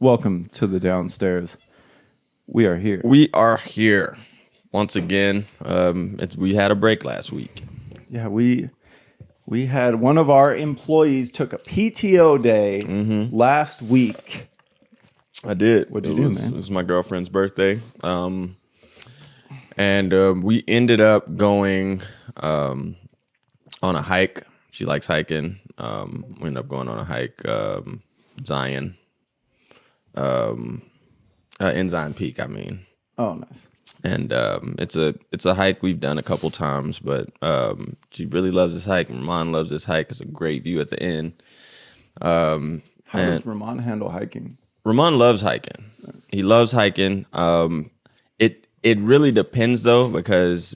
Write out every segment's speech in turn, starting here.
Welcome to the downstairs. We are here. We are here once again. We had a break last week. Yeah, we had one of our employees took a PTO day last week. I did. What'd you do, man? It was my girlfriend's birthday. And we ended up going on a hike. She likes hiking. We ended up going on a hike, Zion. In Zion Peak, I mean. Oh, nice. And it's a hike we've done a couple times, but she really loves this hike. Ramon loves this hike. It's a great view at the end. How does Ramon handle hiking? Ramon loves hiking. He loves hiking. It really depends though, because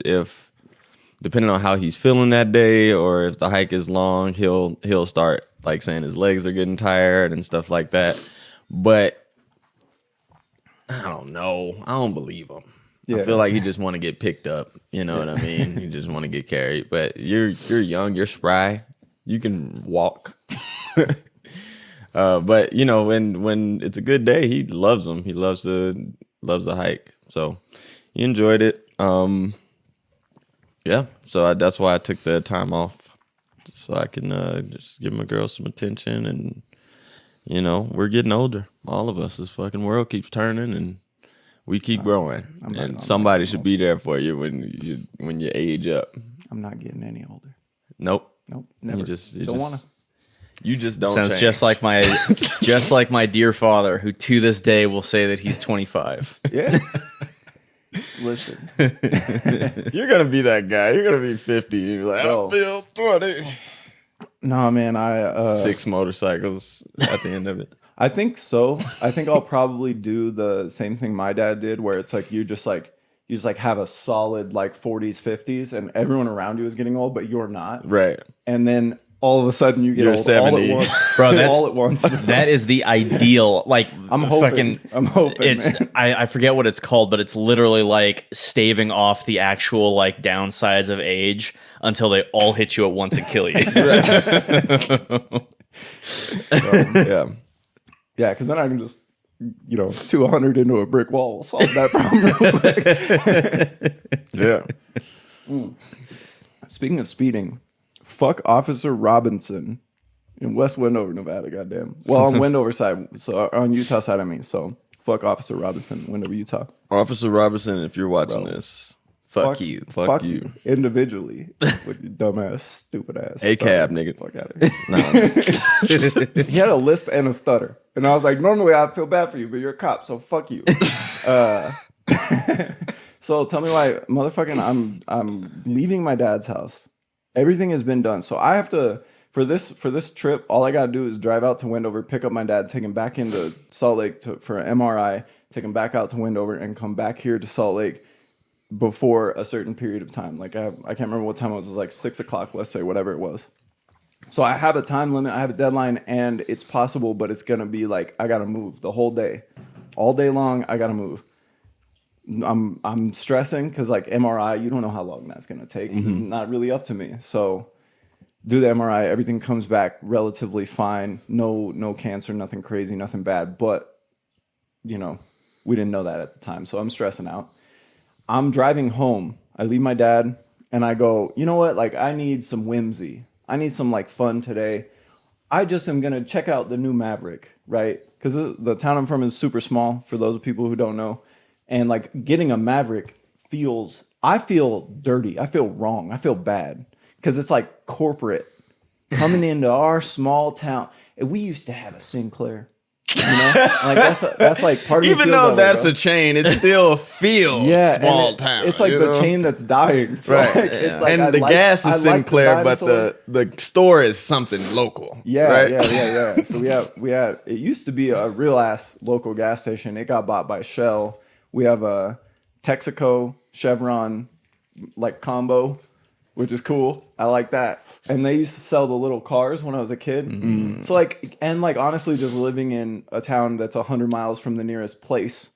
depending on how he's feeling that day, or if the hike is long, he'll start like saying his legs are getting tired and stuff like that. But I don't know. I don't believe him. Yeah. I feel like he just want to get picked up. You know what I mean? You just want to get carried. But you're young. You're spry. You can walk. But you know, when it's a good day, he loves them. He loves the hike. So he enjoyed it. Yeah. So that's why I took the time off, so I can just give my girl some attention. And you know, we're getting older. All of us. This fucking world keeps turning, and we keep growing. And somebody should be there for you when you age up. I'm not getting any older. Nope. Never. You don't want to. You just don't. Sounds change. just like my dear father, who to this day will say that he's 25. Yeah. Listen. You're gonna be that guy. You're gonna be 50. You're like, I feel 20. No, man. I 6 motorcycles at the end of it. I think so. I think I'll probably do the same thing my dad did, where it's like you just have a solid like 40s, 50s, and everyone around you is getting old, but you're not. Right. And then all of a sudden you get old 70. all at once. Bro, that's all at once. That is the ideal. Like I'm hoping. It's man. I forget what it's called, but it's literally like staving off the actual like downsides of age until they all hit you at once and kill you. Yeah. Yeah, because then I can just, 200 into a brick wall, solve that problem real quick. Yeah. Speaking of speeding, fuck Officer Robinson in West Wendover, Nevada, goddamn. Well, on Wendover side, so on Utah side, I mean. So fuck Officer Robinson, Wendover, Utah. Officer Robinson, if you're watching this, Fuck you. Fuck you. Individually. With your dumbass, stupid ass. A-cab, nigga. Fuck out of here. He had a lisp and a stutter. And I was like, normally I'd feel bad for you, but you're a cop, so fuck you. So tell me why, motherfucking, I'm leaving my dad's house. Everything has been done. So I have to, for this trip, all I got to do is drive out to Wendover, pick up my dad, take him back into Salt Lake for an MRI, take him back out to Wendover, and come back here to Salt Lake before a certain period of time. Like I can't remember what time it was like 6 o'clock, let's say, whatever it was. So I have a time limit, I have a deadline, and it's possible, but it's gonna be like I gotta move the whole day. All day long, I gotta move. I'm stressing because like MRI, you don't know how long that's gonna take. It's not really up to me. So do the MRI, everything comes back relatively fine. No cancer, nothing crazy, nothing bad. But we didn't know that at the time. So I'm stressing out. I'm driving home. I leave my dad and I go, you know what? Like, I need some whimsy. I need some like fun today. I just am going to check out the new Maverick, right? Because the town I'm from is super small for those people who don't know. And like getting a Maverick I feel dirty. I feel wrong. I feel bad because it's like corporate coming into our small town. And we used to have a Sinclair. Like that's like part of even though that's a chain, it still feels small town. It's like the chain that's dying. So right. Like, it's like and the gas is Sinclair, but the store is something local. Yeah, right? yeah. So we had it used to be a real ass local gas station. It got bought by Shell. We have a Texaco Chevron like combo, which is cool. I like that. And they used to sell the little cars when I was a kid. Mm-hmm. So honestly, just living in a town that's 100 miles from the nearest place,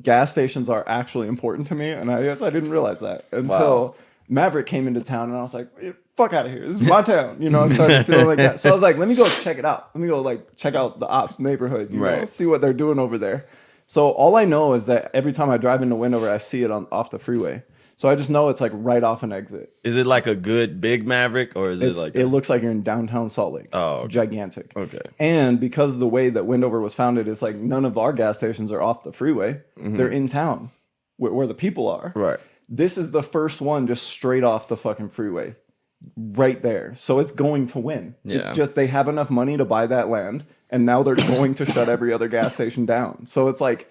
gas stations are actually important to me. And I guess I didn't realize that until Maverick came into town, and I was like, fuck out of here. This is my town. You know, I started feeling like that. So I was like, let me go check it out. Let me go like check out the ops neighborhood, you know, see what they're doing over there. So all I know is that every time I drive into Wendover, I see it off the freeway. So I just know it's like right off an exit. Is it like a good big Maverick, or is it like it looks like you're in downtown Salt Lake. Oh, it's gigantic. Okay. And because the way that Wendover was founded, it's like none of our gas stations are off the freeway. They're in town where the people are. Right. This is the first one just straight off the fucking freeway. Right there. So it's going to win. Yeah. It's just they have enough money to buy that land, and now they're going to shut every other gas station down. So it's like,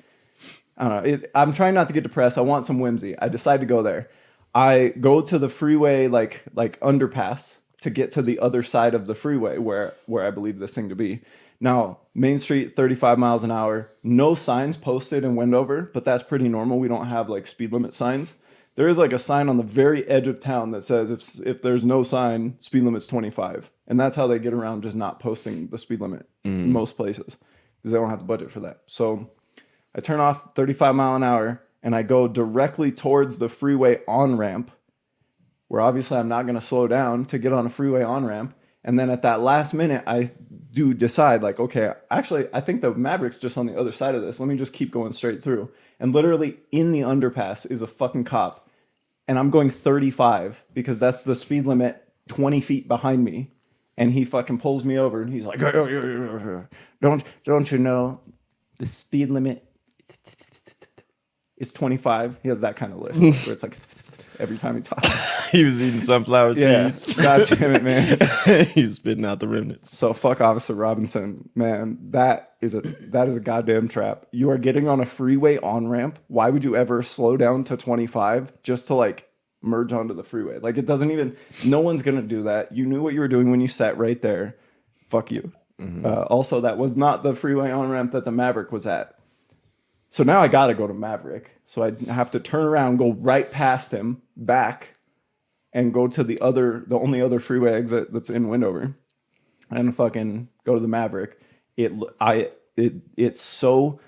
I don't know. I'm trying not to get depressed. I want some whimsy. I decide to go there. I go to the freeway like underpass to get to the other side of the freeway where I believe this thing to be. Now, Main Street, 35 miles an hour. No signs posted in Wendover, but that's pretty normal. We don't have like speed limit signs. There is like a sign on the very edge of town that says if there's no sign, speed limit's 25. And that's how they get around just not posting the speed limit in most places because they don't have the budget for that. So I turn off 35 mile an hour and I go directly towards the freeway on-ramp where obviously I'm not going to slow down to get on a freeway on-ramp. And then at that last minute, I do decide like, okay, actually, I think the Maverick's just on the other side of this. Let me just keep going straight through. And literally in the underpass is a fucking cop. And I'm going 35 because that's the speed limit 20 feet behind me. And he fucking pulls me over and he's like, don't you know the speed limit is 25? He has that kind of list where it's like every time he talks. He was eating sunflower seeds. God damn it, man. He's spitting out the remnants. So fuck Officer Robinson, man. That is a goddamn trap. You are getting on a freeway on-ramp. Why would you ever slow down to 25 just to like merge onto the freeway? Like it doesn't even, no one's going to do that. You knew what you were doing when you sat right there. Fuck you. Also, that was not the freeway on-ramp that the Maverick was at. So now I got to go to Maverick. So I have to turn around, go right past him, back, and go to the only other freeway exit that's in Wendover, and fucking go to the Maverick. It's so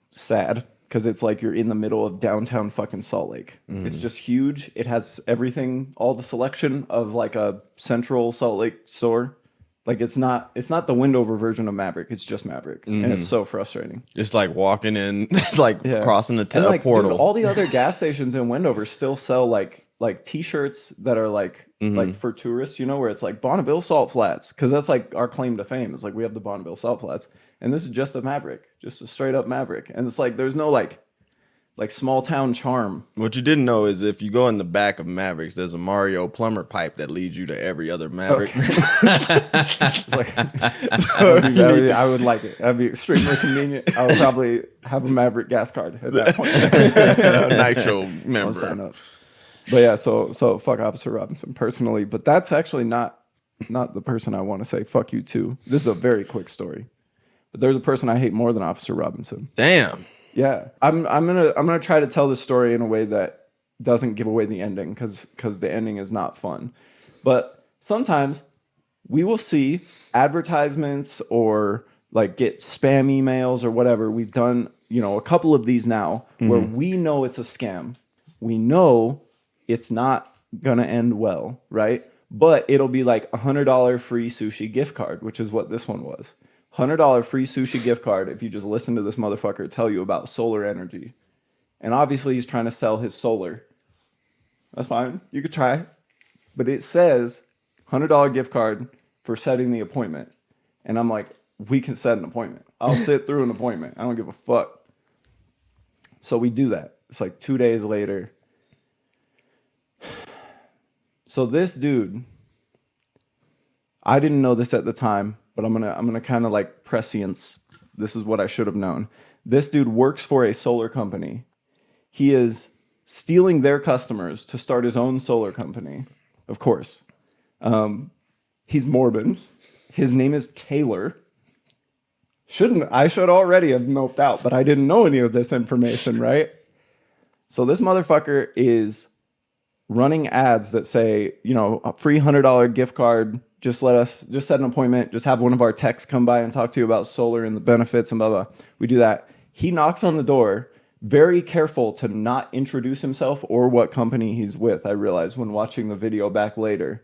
sad because it's like you're in the middle of downtown fucking Salt Lake. It's just huge. It has everything, all the selection of like a central Salt Lake store. Like it's not the Wendover version of Maverick. It's just Maverick, and it's so frustrating. It's like walking in, it's like crossing the portal. Dude, all the other gas stations in Wendover still sell like T-shirts that are like for tourists, you know, where it's like Bonneville Salt Flats, because that's like our claim to fame. It's like we have the Bonneville Salt Flats, and this is just a Maverick, just a straight up Maverick, and it's like there's no like small town charm. What you didn't know is if you go in the back of Mavericks, there's a Mario plumber pipe that leads you to every other Maverick. Okay. It's like, I would like it. That'd be extremely convenient. I would probably have a Maverick gas card at that point. Nitro member. I'll sign up. But yeah, so fuck Officer Robinson personally, but that's actually not the person I want to say fuck you to. This is a very quick story. But there's a person I hate more than Officer Robinson. Damn. Yeah, I'm gonna try to tell this story in a way that doesn't give away the ending because the ending is not fun. But sometimes we will see advertisements or like get spam emails or whatever. We've done a couple of these now where we know it's a scam. We know it's not gonna end well, right? But it'll be like $100 free sushi gift card, which is what this one was. $100 free sushi gift card if you just listen to this motherfucker tell you about solar energy. And obviously he's trying to sell his solar. That's fine. You could try. But it says $100 gift card for setting the appointment. And I'm like, we can set an appointment. I'll sit through an appointment. I don't give a fuck. So we do that. It's like 2 days later. So this dude, I didn't know this at the time, but I'm gonna kind of like prescience. This is what I should have known. This dude works for a solar company. He is stealing their customers to start his own solar company. Of course, he's morbid. His name is Taylor. I should already have noped out, but I didn't know any of this information, right? So this motherfucker is running ads that say, a free $100 gift card. Just set an appointment. Just have one of our techs come by and talk to you about solar and the benefits and blah, blah. We do that. He knocks on the door. very careful to not introduce himself or what company he's with. I realized when watching the video back later.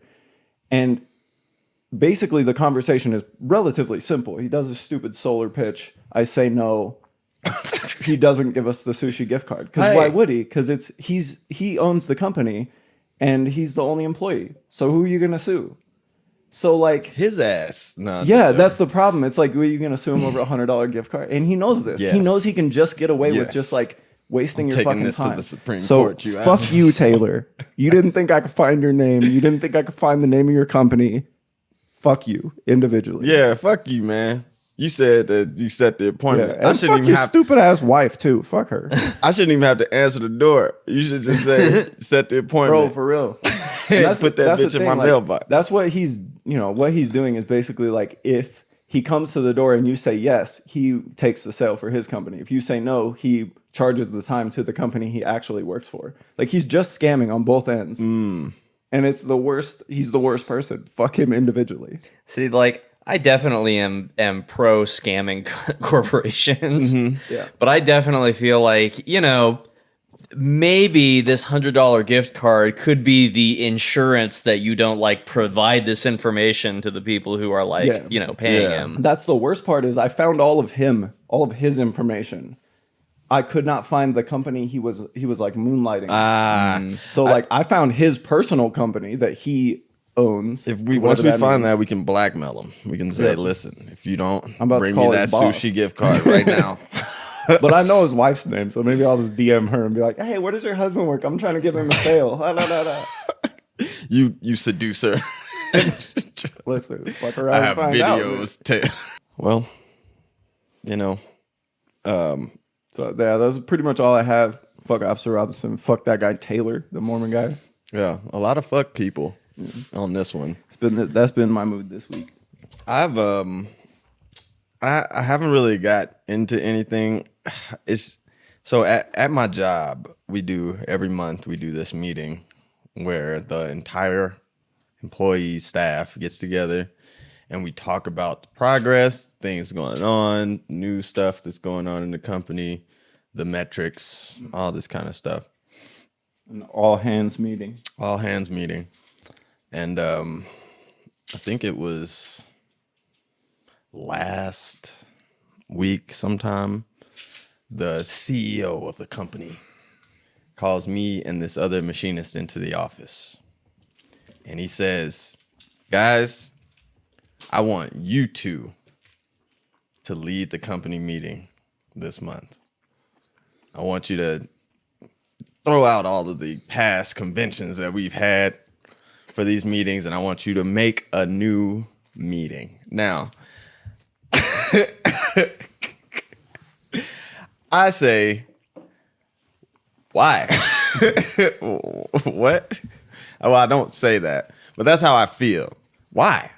And basically the conversation is relatively simple. He does a stupid solar pitch. I say no. He doesn't give us the sushi gift card. Because why would he? Because he owns the company and he's the only employee. So who are you gonna sue? So like his ass. No, yeah, that's the problem. It's like, are you gonna sue him over $100 gift card? And he knows this. Yes. He knows he can just get away with Yes. just like wasting your taking fucking this time. to the Supreme So Court, you fuck ass. you, Taylor. You didn't think I could find your name. You didn't think I could find the name of your company. Fuck you individually. Yeah, fuck you, man. You said that you set the appointment. Yeah, and I shouldn't fuck even your have. stupid ass wife too. Fuck her, I shouldn't even have to answer the door. You should just say set the bro. appointment. For real. And put that bitch in my mailbox. That's what he's doing is basically like if he comes to the door and you say yes, he takes the sale for his company. If you say no, he charges the time to the company he actually works for. Like he's just scamming on both ends. And it's the worst. He's the worst person. Fuck him individually. See, like, I definitely am pro scamming corporations. Yeah. But I definitely feel like, maybe this $100 gift card could be the insurance that you don't like provide this information to the people who are like, Yeah. paying Yeah. him. That's the worst part is I found all of his information. I could not find the company he was like moonlighting. So like I found his personal company that he owns. If we whatever once we find means. that, we can blackmail him. We can say, "Listen, if you don't I'm about to bring me call that his boss." sushi gift card right now." But I know his wife's name, so maybe I'll just DM her and be like, "Hey, where does your husband work? I'm trying to give him a sale." You seducer. Listen, fuck around I and have find out. videos. Well, So yeah, that's pretty much all I have. Fuck Officer Robinson. Fuck that guy Taylor, the Mormon guy. yeah, a lot of fuck people on this one. That's been my mood this week. I've I haven't really got into anything. It's so at my job every month we do this meeting where the entire employee staff gets together and we talk about the progress, things going on, new stuff that's going on in the company, the metrics, all this kind of stuff. An all hands meeting. All hands meeting. And I think it was last week sometime, the CEO of the company calls me and this other machinist into the office. And he says, "Guys, I want you two to lead the company meeting this month. I want you to throw out all of the past conventions that we've had for these meetings, and I want you to make a new meeting." Now, I say, why? What? Well, I don't say that, but that's how I feel. Why?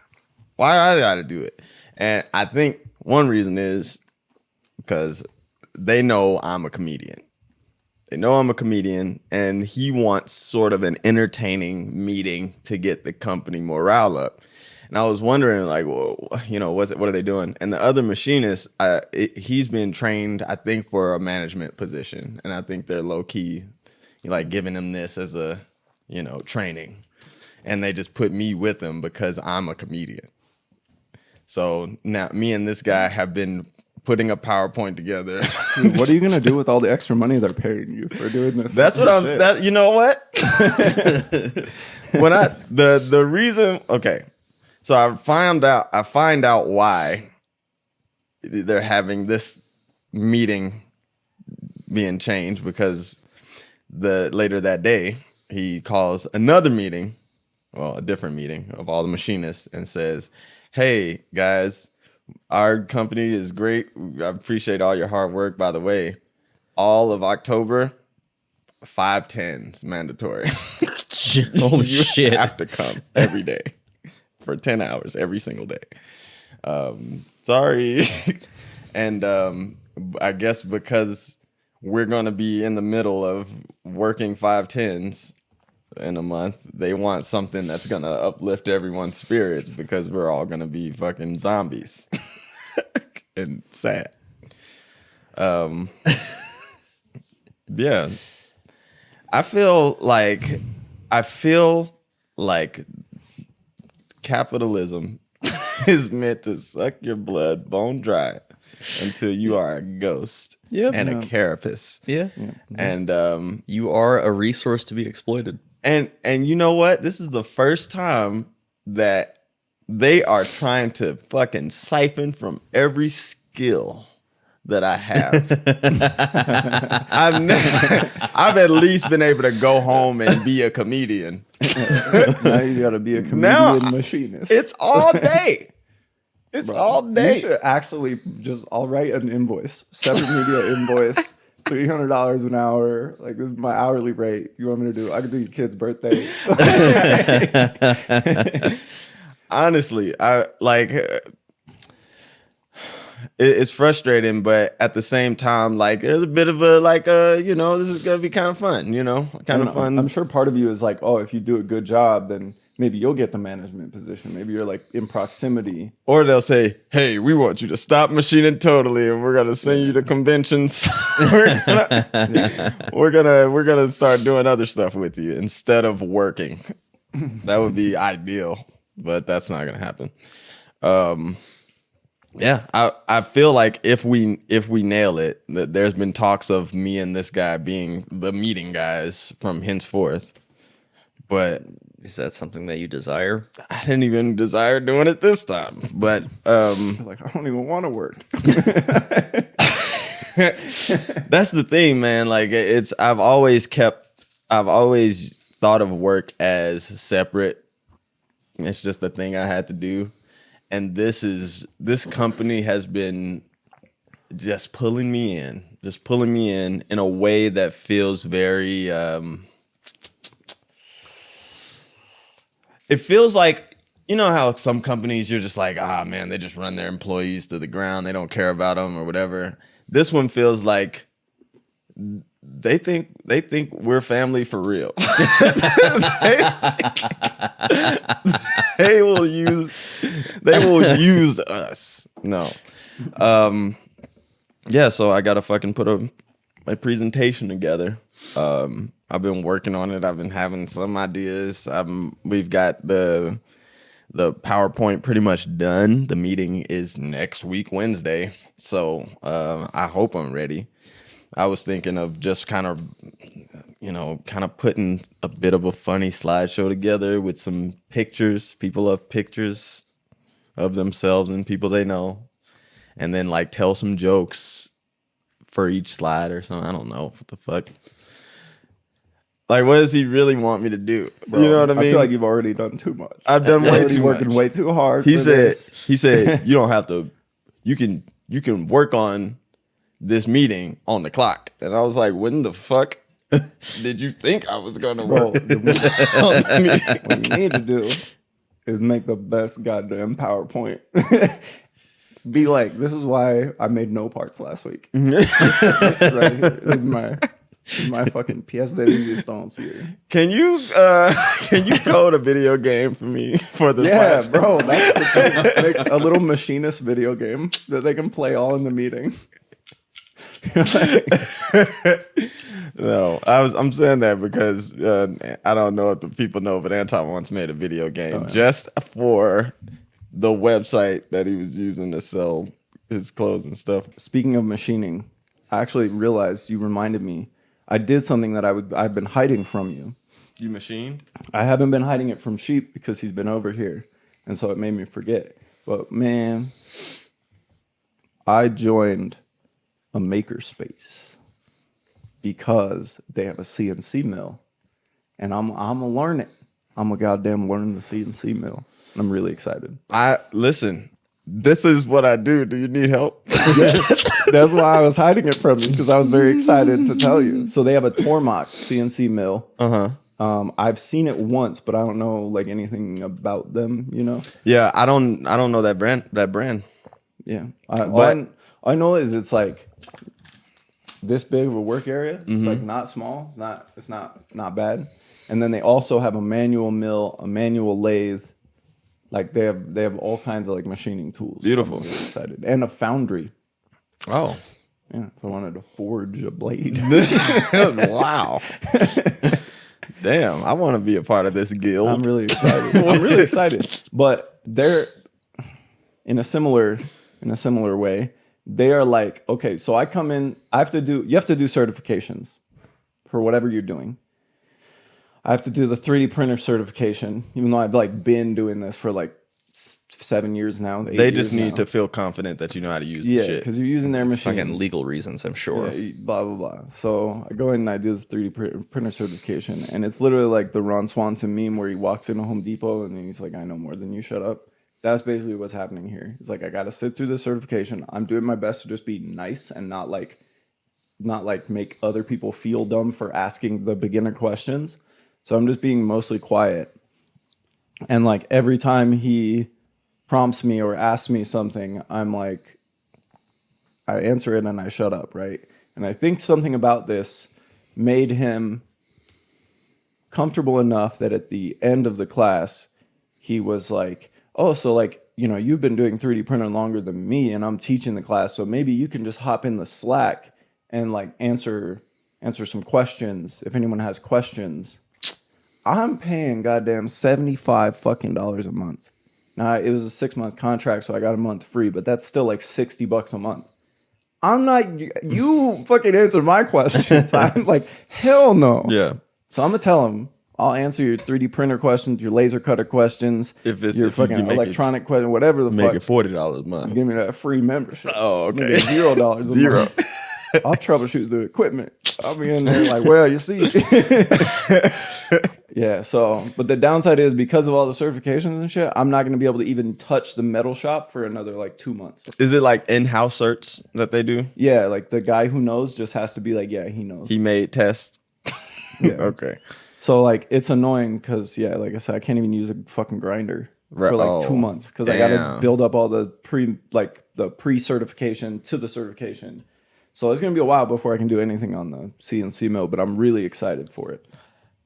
Why do I gotta do it? And I think one reason is because they know I'm a comedian. They know I'm a comedian, and he wants sort of an entertaining meeting to get the company morale up. And I was wondering, like, well, what are they doing? And the other machinist, he's been trained, I think, for a management position, and I think they're low key, like, giving him this as a, training, and they just put me with them because I'm a comedian. So now me and this guy have been putting a PowerPoint together. Dude, what are you gonna do with all the extra money they're paying you for doing this? That's what I'm. Shit. That you know what? When the reason. Okay, so I find out why they're having this meeting being changed, because later that day he calls another meeting, well, a different meeting of all the machinists, and says, "Hey guys, our company is great. I appreciate all your hard work. By the way, all of October, 510s mandatory. Holy You shit. have to come every day for 10 hours every single day. Sorry." And I guess because we're going to be in the middle of working 510s in a month, they want something that's going to uplift everyone's spirits, because we're all going to be fucking zombies and sad. Yeah. I feel like capitalism is meant to suck your blood bone dry until you are a ghost and a carapace. Yeah. And You are a resource to be exploited. and you know what? This is the first time that they are trying to fucking siphon from every skill that I have. I've at least been able to go home and be a comedian. Now you gotta be a comedian Now, machinist. It's all day. It's Bro, all day. You should actually I'll write an invoice, separate media invoice, $300 an hour. Like, this is my hourly rate. You want me to do? I could do your kid's birthday. Honestly, I like. It's frustrating, but at the same time, like, there's a bit of a this is gonna be kind of fun, kind of fun. I'm sure part of you is like, oh, if you do a good job, then maybe you'll get the management position. Maybe you're like in proximity. Or they'll say, "Hey, we want you to stop machining totally, and we're gonna send you to conventions. we're gonna start doing other stuff with you instead of working." That would be ideal, but that's not gonna happen. Yeah, I feel like if we nail it, that there's been talks of me and this guy being the meeting guys from henceforth. But Is that something that you desire? I didn't even desire doing it this time. But Like, I don't even want to work. that's the thing, man. Like, I've always thought of work as separate. It's just a thing I had to do. And this company has been just pulling me in a way that feels very, it feels like, you know how some companies you're just like, man, they just run their employees to the ground. They don't care about them or whatever. This one feels like they think we're family for real. They will use us. No. Yeah, so I gotta fucking put my presentation together. I've been working on it. I've been having some ideas. We've got the PowerPoint pretty much done. The meeting is next week, Wednesday. So I hope I'm ready. I was thinking of just kind of putting a bit of a funny slideshow together with some pictures. People love pictures of themselves and people they know. And then like tell some jokes for each slide or something. I don't know. What the fuck? Like, what does he really want me to do? Bro, you know what I mean? I feel like you've already done too much. I've done way too working much. way too hard. He for said this. he said you don't have to. You can work on this meeting on the clock. And I was like, when the fuck did you think I was gonna Bro, work on the meeting? what you need to do is make the best goddamn PowerPoint. Be like, this is why I made no parts last week. This right here. This is my fucking pièce de résistance here. Can you code a video game for me for the Yeah, slideshow? bro, that's the thing. Make a little machinist video game that they can play all in the meeting. No, I'm saying that because I don't know if the people know, but Anton once made a video game just for the website that he was using to sell his clothes and stuff. Speaking of machining, I actually realized you reminded me. I did something that I've been hiding from you. You machined? I haven't been hiding it from Sheep because he's been over here, and so it made me forget. But man, I joined a makerspace because they have a CNC mill, and I'm gonna learn it. I'm gonna goddamn learn the CNC mill, and I'm really excited. Listen. This is what I do. Do you need help? That's why I was hiding it from you, because I was very excited to tell you. So they have a Tormach CNC mill. I've seen it once, but I don't know like anything about them. You know? Yeah, I don't know that brand. Yeah. All I know is it's like this big of a work area. It's like not small. It's not bad. And then they also have a manual mill, a manual lathe. Like they have all kinds of like machining tools. Beautiful. I'm really excited. And a foundry. Oh, Yeah, if I wanted to forge a blade. Wow. Damn, I want to be a part of this guild. I'm really excited. But they're in a similar way. They are like, okay, so I come in, you have to do certifications for whatever you're doing. I have to do the 3D printer certification, even though I've like been doing this for like 7 years now. They just need to feel confident that you know how to use the shit. because you're using their machines. Fucking legal reasons, I'm sure. Yeah, blah blah blah. So I go in and I do this 3D printer certification, and it's literally like the Ron Swanson meme where he walks into Home Depot and then he's like, "I know more than you. Shut up." That's basically what's happening here. It's like I got to sit through this certification. I'm doing my best to just be nice and not like make other people feel dumb for asking the beginner questions. So I'm just being mostly quiet. And like every time he prompts me or asks me something, I'm like, I answer it and I shut up, right? And I think something about this made him comfortable enough that at the end of the class, he was like, oh, so like, you know, you've been doing 3D printer longer than me and I'm teaching the class. So maybe you can just hop in the Slack and like answer some questions if anyone has questions. I'm paying goddamn $75 fucking a month. Now it was a 6-month contract, so I got a month free, but that's still like $60 a month. I'm not, you fucking answered my questions. I'm like, hell no. Yeah. So I'm gonna tell him, I'll answer your 3D printer questions, your laser cutter questions, your fucking electronic question, whatever the fuck. Make it $40 a month. Give me that free membership. Oh, okay. $0 a month. I'll troubleshoot the equipment. I'll be in there like, well, you see. Yeah, so, but the downside is because of all the certifications and shit, I'm not going to be able to even touch the metal shop for another like 2 months. Is it like in-house certs that they do? Yeah, like the guy who knows just has to be like, yeah, he knows. He made tests? Yeah. Okay. So like, it's annoying because, yeah, like I said, I can't even use a fucking grinder for like 2 months because I got to build up all the pre-certification to the certification. So it's going to be a while before I can do anything on the CNC mill, but I'm really excited for it.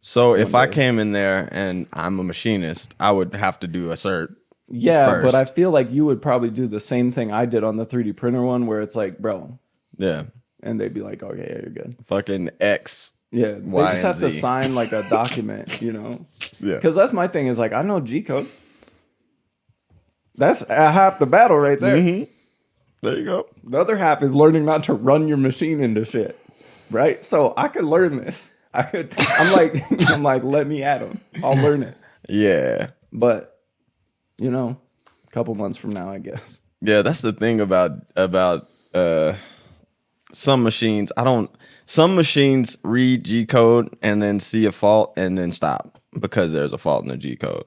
So if I came in there and I'm a machinist, I would have to do a cert. Yeah, first. But I feel like you would probably do the same thing I did on the 3D printer one where it's like, bro. Yeah. And they'd be like, okay, yeah, you're good. Fucking X. Yeah, they Y just have and to Z. sign like a document, you know? Yeah. Because that's my thing is like, I know G-code. That's half the battle right there. Mm-hmm. There you go. The other half is learning not to run your machine into shit, right? So I could learn this. I'm like, let me at them. I'll learn it. Yeah. But, you know, a couple months from now, I guess. Yeah, that's the thing about some machines. Some machines read G code and then see a fault and then stop because there's a fault in the G code.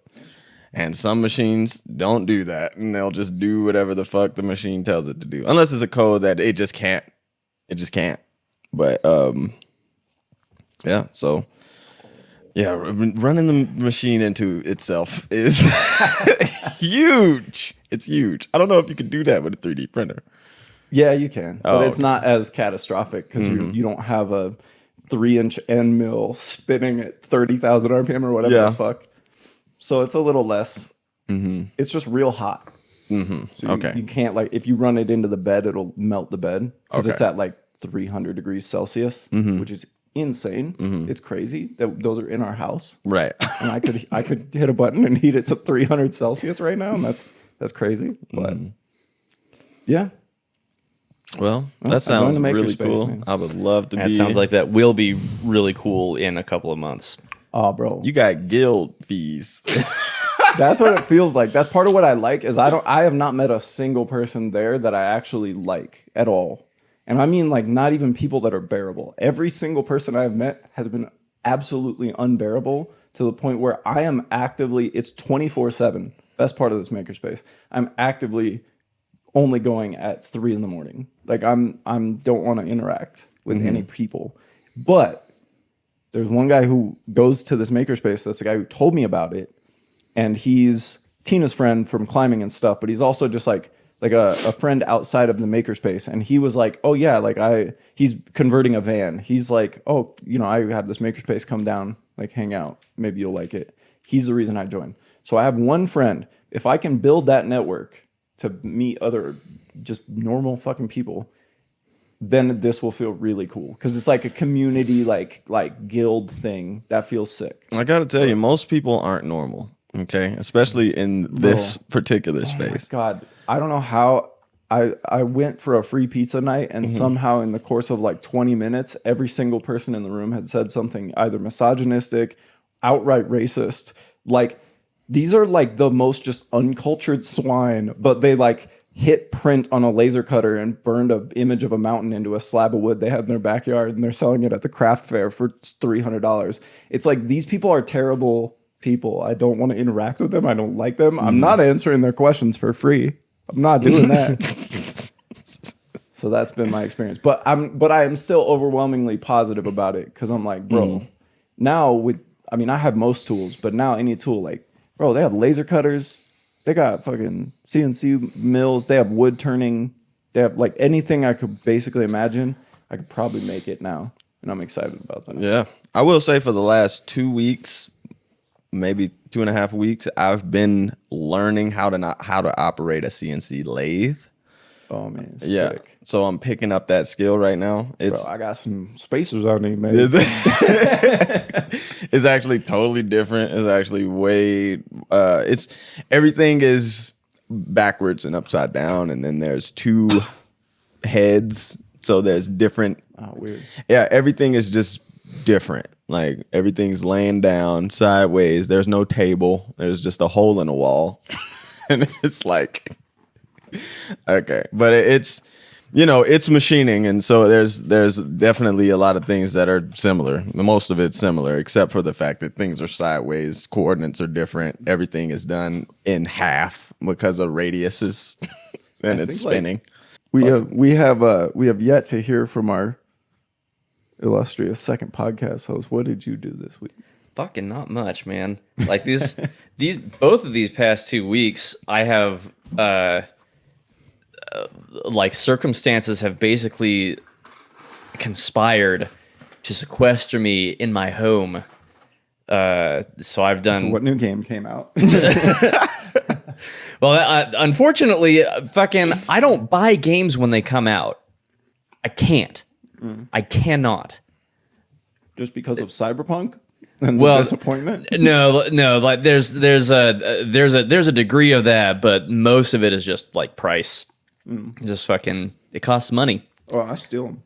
And some machines don't do that, and they'll just do whatever the fuck the machine tells it to do, unless it's a code that it just can't. It just can't. But yeah. So yeah, running the machine into itself is huge. It's huge. I don't know if you could do that with a 3D printer. Yeah, you can, but it's not as catastrophic because you don't have a 3-inch end mill spinning at 30,000 RPM or whatever the fuck. So it's a little less. Mm-hmm. It's just real hot. Mm-hmm. So you can't like if you run it into the bed, it'll melt the bed because it's at like 300 degrees Celsius, which is insane. Mm-hmm. It's crazy that those are in our house, right? And I could hit a button and heat it to 300 Celsius right now, and that's crazy. But yeah. Well, that sounds really cool. Man. I would love to be. It sounds like that will be really cool in a couple of months. Oh, bro. You got guild fees. That's what it feels like. That's part of what I like is I have not met a single person there that I actually like at all. And I mean like not even people that are bearable. Every single person I have met has been absolutely unbearable to the point where I am actively, it's 24/7. Best part of this makerspace. I'm actively only going at 3 a.m. Like I'm don't want to interact with any people. But there's one guy who goes to this makerspace. That's the guy who told me about it. And he's Tina's friend from climbing and stuff, but he's also just like a friend outside of the makerspace. And he was like, oh yeah, he's converting a van. He's like, oh, you know, I have this makerspace, come down, like hang out. Maybe you'll like it. He's the reason I joined. So I have one friend. If I can build that network to meet other just normal fucking people, then this will feel really cool because it's like a community like guild thing that feels sick. I gotta tell you, most people aren't normal. Okay, especially in this particular space. God, I don't know how I went for a free pizza night and somehow in the course of like 20 minutes, every single person in the room had said something either misogynistic, outright racist. Like these are like the most just uncultured swine, but they like hit print on a laser cutter and burned an image of a mountain into a slab of wood they had in their backyard and they're selling it at the craft fair for $300. It's like these people are terrible people. I don't want to interact with them. I don't like them. I'm not answering their questions for free. I'm not doing that. So that's been my experience. But I am still overwhelmingly positive about it because I'm like, bro, now I have most tools, but now any tool, like, bro, they have laser cutters, they got fucking CNC mills, they have wood turning, they have like anything I could basically imagine, I could probably make it now. And I'm excited about that. Yeah. I will say for the last 2 weeks, maybe 2.5 weeks, I've been learning how to operate a CNC lathe. Oh man, Yeah. sick. So I'm picking up that skill right now. Bro, I got some spacers I need, man. It's actually totally different. It's actually way everything is backwards and upside down, and then there's two heads. So there's different. Oh, weird. Yeah, everything is just different. Like everything's laying down sideways. There's no table. There's just a hole in the wall. And it's like, okay, but it's machining, and so there's definitely a lot of things that are similar. Most of it's similar, except for the fact that things are sideways, coordinates are different. Everything is done in half because of radiuses, and it's spinning. We have yet to hear from our illustrious second podcast host. What did you do this week? Fucking not much, man. Like these both of these past 2 weeks, I have like circumstances have basically conspired to sequester me in my home. So I've done. What new game came out? Well, unfortunately, fucking, I don't buy games when they come out. I can't. I cannot. Just because of Cyberpunk and the disappointment? No. Like there's a degree of that, but most of it is just like price. Just fucking, it costs money. Oh, I steal them.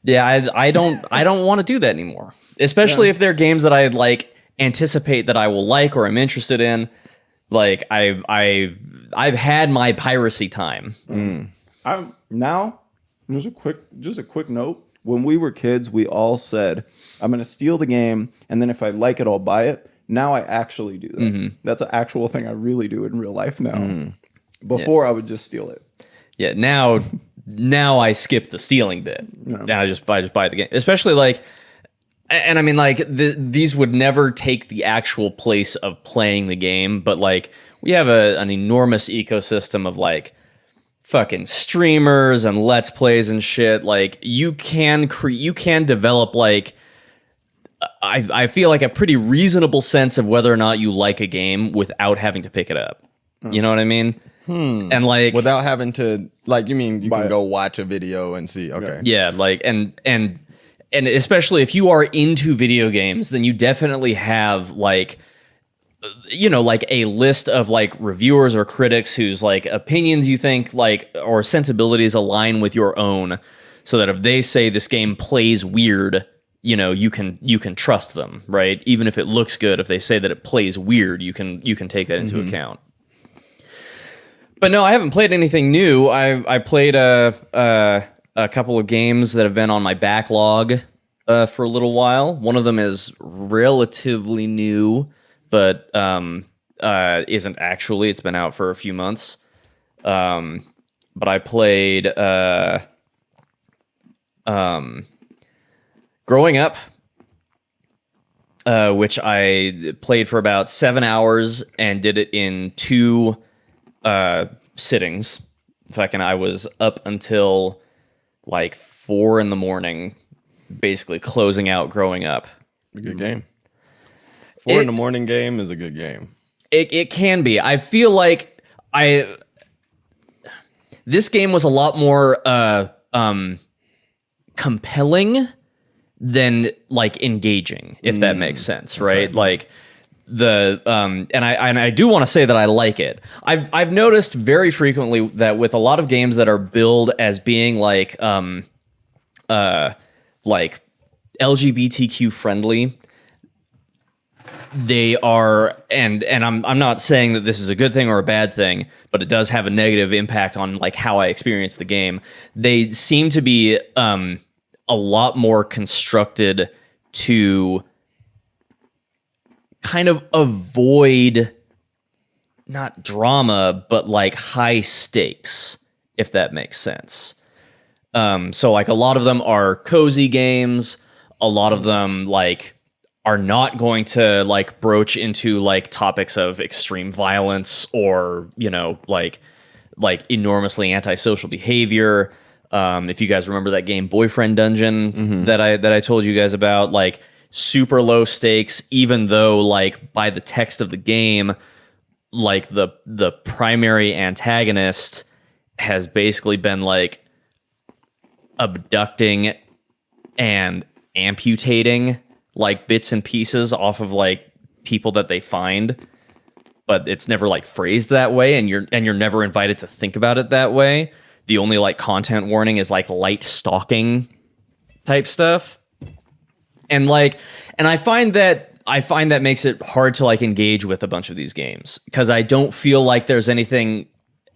Yeah, I don't want to do that anymore. Especially if they're games that I like anticipate that I will like or I'm interested in. Like I've had my piracy time. I'm now just a quick note. When we were kids, we all said, "I'm going to steal the game, and then if I like it, I'll buy it." Now I actually do that. That's an actual thing I really do in real life now. Before I would just steal it. Yeah, now I skip the stealing bit. Now I just buy the game, especially like, and I mean like these would never take the actual place of playing the game, but like we have an enormous ecosystem of like fucking streamers and let's plays and shit. Like you can develop like I feel like a pretty reasonable sense of whether or not you like a game without having to pick it up. You know what I mean? And like Without having to, like, you mean you can go watch a video and see? Okay. yeah, like and especially if you are into video games, then you definitely have like like a list of like reviewers or critics whose like opinions you think like or sensibilities align with your own, so that if they say this game plays weird, you can trust them, right? Even if it looks good, if they say that it plays weird, you can take that into account. But no, I haven't played anything new. I played a couple of games that have been on my backlog for a little while. One of them is relatively new, but isn't actually. It's been out for a few months. But I played Growing Up, which I played for about 7 hours and did it in 2 sittings. Fucking, I was up until like 4 a.m, basically closing out Growing Up. A good game. 4 a.m. game is a good game. It can be. I feel like this game was a lot more compelling than like engaging, if that makes sense, right? Okay. Like and I do want to say that I like it. I've noticed very frequently that with a lot of games that are billed as being like LGBTQ friendly, they are, and I'm not saying that this is a good thing or a bad thing, but it does have a negative impact on like how I experience the game. They seem to be a lot more constructed to kind of avoid not drama, but like high stakes, if that makes sense. So like a lot of them are cozy games. A lot of them like are not going to like broach into like topics of extreme violence or, you know, like enormously antisocial behavior. If you guys remember that game Boyfriend Dungeon that I told you guys about, like super low stakes, even though like by the text of the game, like the primary antagonist has basically been like abducting and amputating like bits and pieces off of like people that they find, but it's never like phrased that way, and you're never invited to think about it that way. The only like content warning is like light stalking type stuff. And I find that makes it hard to like engage with a bunch of these games because I don't feel like there's anything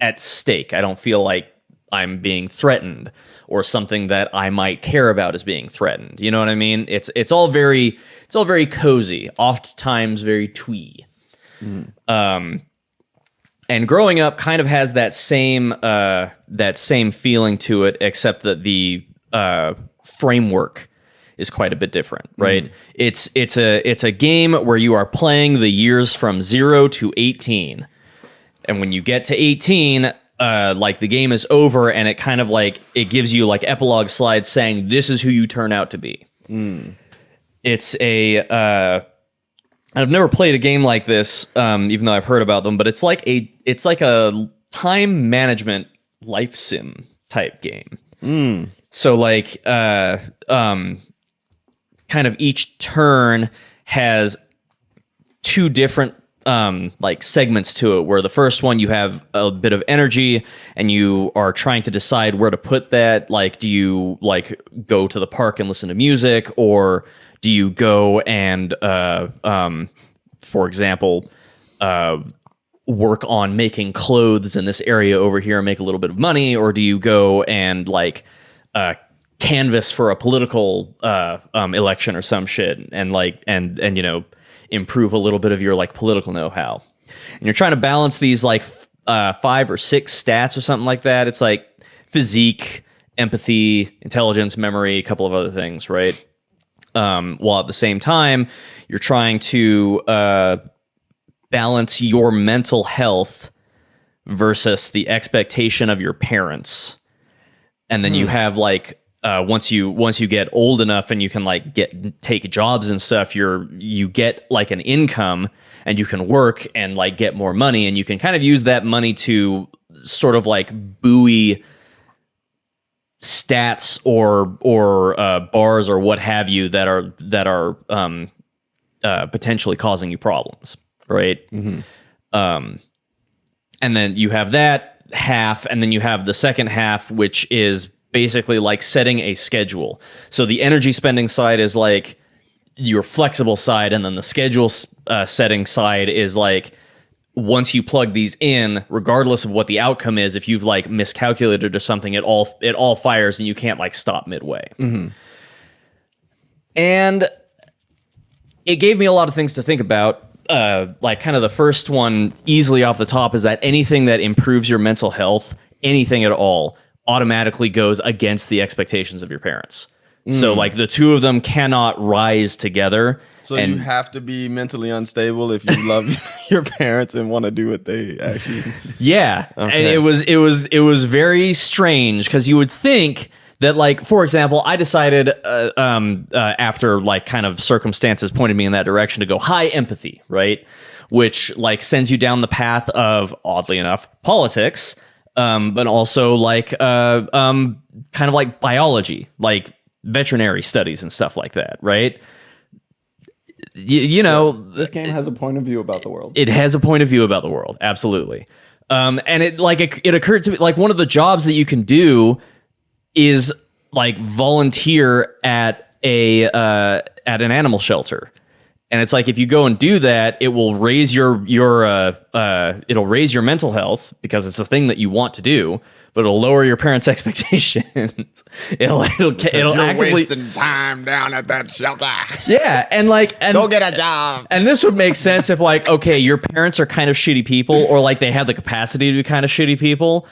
at stake. I don't feel like I'm being threatened or something that I might care about is being threatened. You know what I mean? It's all very cozy, oftentimes very twee. And growing up kind of has that same feeling to it, except that the framework is quite a bit different, right? It's a game where you are playing the years from 0 to 18. And when you get to 18, like the game is over, and it kind of like it gives you like epilogue slides saying this is who you turn out to be. It's I've never played a game like this, even though I've heard about them, but it's like a time management life sim type game. So like kind of each turn has two different like segments to it, where the first one you have a bit of energy and you are trying to decide where to put that. Like, do you like go to the park and listen to music, or do you go and for example work on making clothes in this area over here and make a little bit of money, or do you go and like canvas for a political election or some shit and like and you know, improve a little bit of your like political know-how. And you're trying to balance these like 5 or 6 stats or something like that. It's like physique, empathy, intelligence, memory, a couple of other things, right? While at the same time you're trying to balance your mental health versus the expectation of your parents. And then you have like once you get old enough and you can like take jobs and stuff, you get like an income and you can work and like get more money, and you can kind of use that money to sort of like buoy stats or bars or what have you that are potentially causing you problems, right? And then you have that half, and then you have the second half, which is basically like setting a schedule. So the energy spending side is like your flexible side, and then the schedule setting side is like once you plug these in, regardless of what the outcome is, if you've like miscalculated or something, it all fires and you can't like stop midway. And it gave me a lot of things to think about. Like kind of the first one easily off the top is that anything that improves your mental health, anything at all, automatically goes against the expectations of your parents. So like the two of them cannot rise together. So you have to be mentally unstable if you love your parents and want to do what they actually. Yeah. Okay. And it was very strange, because you would think that, like, for example, I decided after like kind of circumstances pointed me in that direction to go high empathy, right? Which like sends you down the path of, oddly enough, politics, but also like kind of like biology, like veterinary studies and stuff like that, right? You know, This game has a point of view about the world. it has a point of view about the world, absolutely. And it occurred to me, like, one of the jobs that you can do is like volunteer at an animal shelter. And it's like, if you go and do that, it will raise your it'll raise your mental health because it's a thing that you want to do, but it'll lower your parents' expectations. it'll actively wasting time down at that shelter. yeah, and Go get a job. and this would make sense if, like, okay, your parents are kind of shitty people, or like they have the capacity to be kind of shitty people,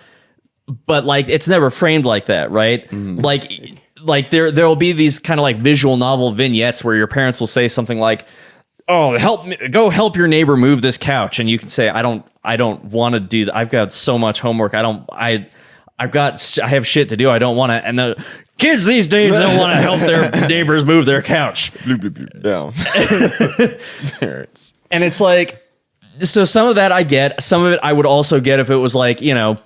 but like it's never framed like that, right? Like there'll be these kind of like visual novel vignettes where your parents will say something like, "Oh, go help your neighbor move this couch," and you can say, "I don't want to do that. I've got so much homework. I have shit to do. I don't want to." And the kids these days don't want to help their neighbors move their couch. Down. Parents. And it's like, so some of that I get. Some of it I would also get if it was like, you know,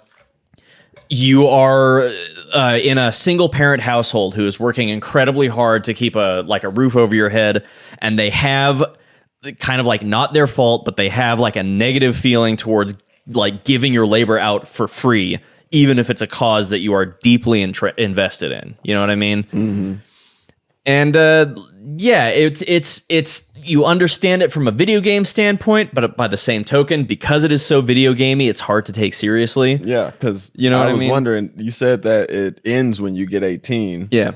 you are in a single parent household who is working incredibly hard to keep a roof over your head, and they have kind of like, not their fault, but they have like a negative feeling towards like giving your labor out for free, even if it's a cause that you are deeply invested in. You know what I mean? Mm-hmm. And yeah, it's you understand it from a video game standpoint, but by the same token, because it is so video gamey, it's hard to take seriously. Yeah, because You know what I was mean? wondering, you said that it ends when you get 18. Yeah.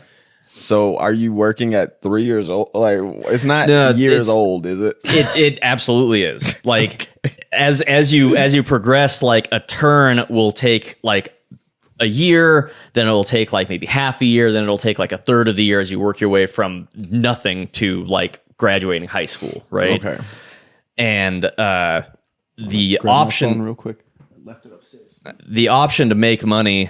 So are you working at 3 years old? Like, it's not No, years it's- old, is it? It absolutely is. Like, as you progress, like a turn will take like a year, then it'll take like maybe half a year, then it'll take like a third of the year as you work your way from nothing to like graduating high school, right? Okay. And the Grab my option phone real quick. I left it upstairs. the option to make money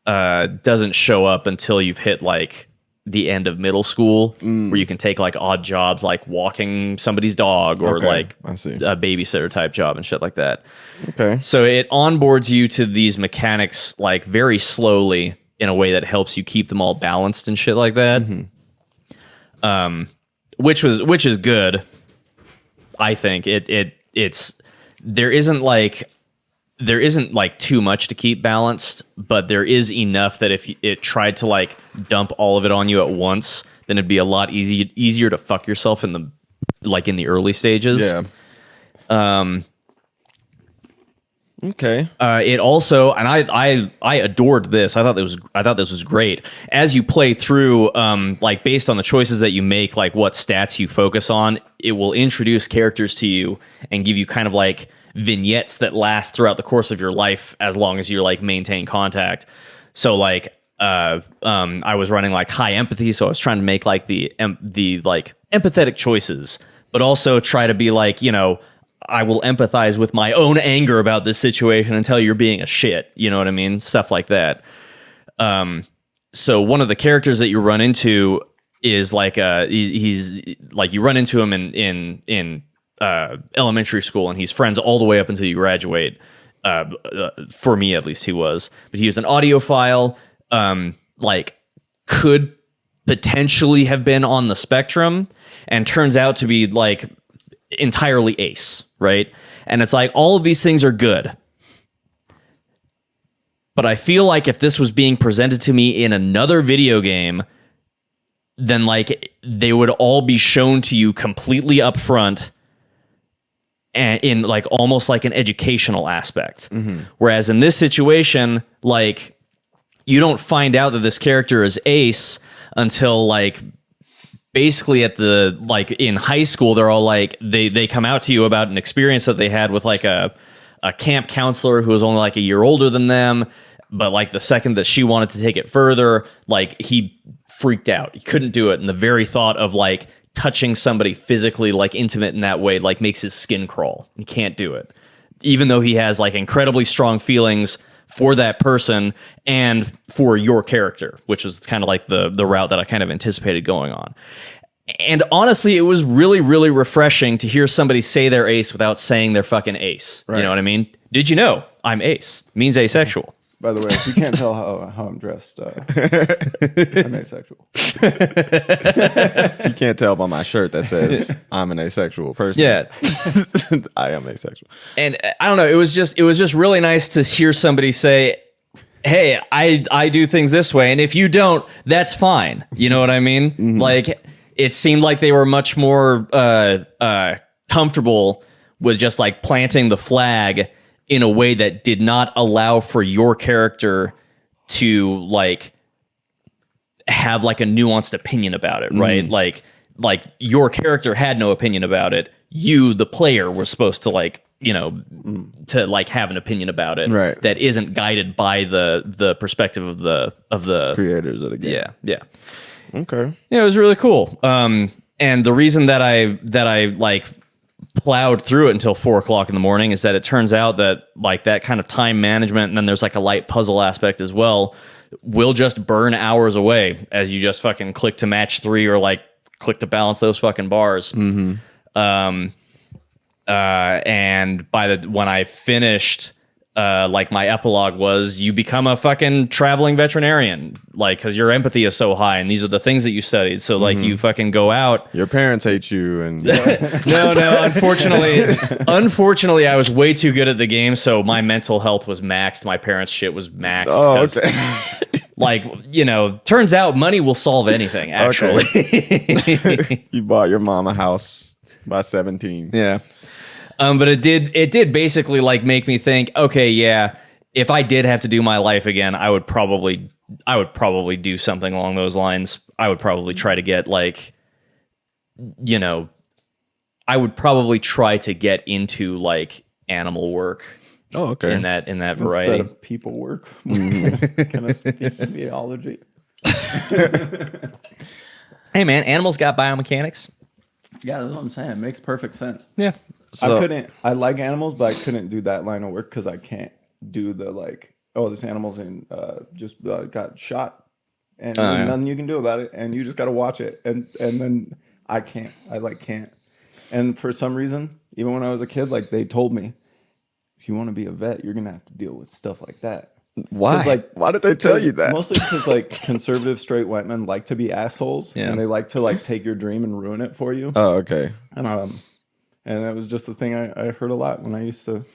doesn't show up until you've hit like the end of middle school, where you can take like odd jobs like walking somebody's dog or Okay, like I see. a babysitter type job and shit like that. Okay. So it onboards you to these mechanics like very slowly in a way that helps you keep them all balanced and shit like that. Which is good. I think it's there isn't like too much to keep balanced, but there is enough that if it tried to like dump all of it on you at once, then it'd be a lot easier to fuck yourself in the early stages. Yeah. Okay. It also, and I adored this. I thought this was great. As you play through, like based on the choices that you make, like what stats you focus on, it will introduce characters to you and give you kind of like vignettes that last throughout the course of your life as long as you like maintain contact. So like I was running like high empathy, so I was trying to make like the like empathetic choices, but also try to be like, you know, I will empathize with my own anger about this situation until you're being a shit. You know what I mean? Stuff like that. So one of the characters that you run into is like he's like, you run into him in elementary school, and he's friends all the way up until you graduate. For me, at least, he was. But he was an audiophile. Like, could potentially have been on the spectrum, and turns out to be like entirely ace, right? And it's like, all of these things are good. But I feel like if this was being presented to me in another video game, then like they would all be shown to you completely upfront and in like almost like an educational aspect. Whereas in this situation, like, you don't find out that this character is ace until like basically at the like in high school. They're all like they come out to you about an experience that they had with like a camp counselor who was only like a year older than them, but like the second that she wanted to take it further, like he freaked out. He couldn't do it, and the very thought of like touching somebody physically like intimate in that way like makes his skin crawl. He can't do it, even though he has like incredibly strong feelings for that person and for your character, which was kind of like the route that I kind of anticipated going on. And honestly, it was really, really refreshing to hear somebody say they're ace without saying they're fucking ace. Right. You know what I mean? Did you know I'm ace? Means asexual. By the way, if you can't tell how I'm dressed, I'm asexual. You can't tell by my shirt that says I'm an asexual person. Yeah. I am asexual. And I don't know, it was just really nice to hear somebody say, hey, I do things this way, and if you don't, that's fine. You know what I mean? Like, it seemed like they were much more comfortable with just like planting the flag in a way that did not allow for your character to like have like a nuanced opinion about it, right? Like your character had no opinion about it. You, the player, were supposed to like, you know, to like have an opinion about it, Right. that isn't guided by the perspective of the Creators of the game. yeah. Okay. Yeah, it was really cool. And the reason that I like plowed through it until 4:00 in the morning is that it turns out that like that kind of time management, and then there's like a light puzzle aspect as well, will just burn hours away as you just fucking click to match 3 or like click to balance those fucking bars. And when I finished, like my epilogue was, you become a fucking traveling veterinarian, like, because your empathy is so high, and these are the things that you studied. So like you fucking go out. Your parents hate you, and No, unfortunately, I was way too good at the game, so my mental health was maxed. My parents' shit was maxed. Oh, 'Cause, like, you know, turns out money will solve anything. Actually, you bought your mom a house by 17. yeah. But it did basically like make me think, okay, yeah, if I did have to do my life again, I would probably do something along those lines. I would probably try to get like, you know, I would probably try to get into like animal work. Oh, okay. In that variety. Instead of people work. Kind of biology. Hey man, animals got biomechanics. Yeah, that's what I'm saying. It makes perfect sense. Yeah. So- I like animals, but I couldn't do that line of work because I can't do the like, oh, this animal's just got shot, and yeah. nothing you can do about it, and you just got to watch it, and then I can't. And for some reason, even when I was a kid, like they told me, if you want to be a vet, you're gonna have to deal with stuff like that. Why? Like, why did they tell you that? Mostly because like conservative straight white men like to be assholes, Yeah. and they like to like take your dream and ruin it for you. Oh, okay. And that was just the thing I heard a lot when I used to.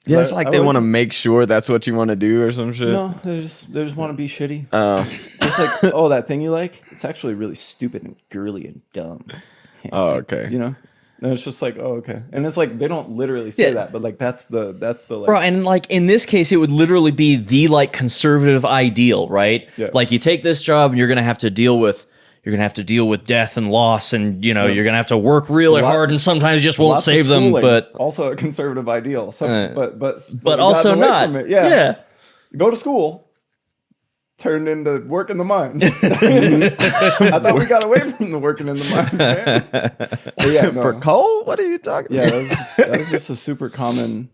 Yeah, it's I like they always- want to make sure that's what you want to do or some shit. No, they just want to be shitty. Oh, It's like, oh, that thing you like, it's actually really stupid and girly and dumb. oh, okay. You know? And it's just like, oh, okay. And it's like they don't literally say Yeah. that, but like that's the like, Bro, and like in this case, it would literally be the like conservative ideal, right? Yeah. Like you take this job and you're gonna have to deal with death and loss, and you know you're gonna have to work really hard, and sometimes you just won't lots of save them. schooling, But also a conservative ideal. So, but we also gotten away not. from it. Yeah. Go to school. Turned into work in the mines. I thought we got away from the working in the mines. Man. But yeah, no. For coal? What are you talking Yeah, about? that was just a super common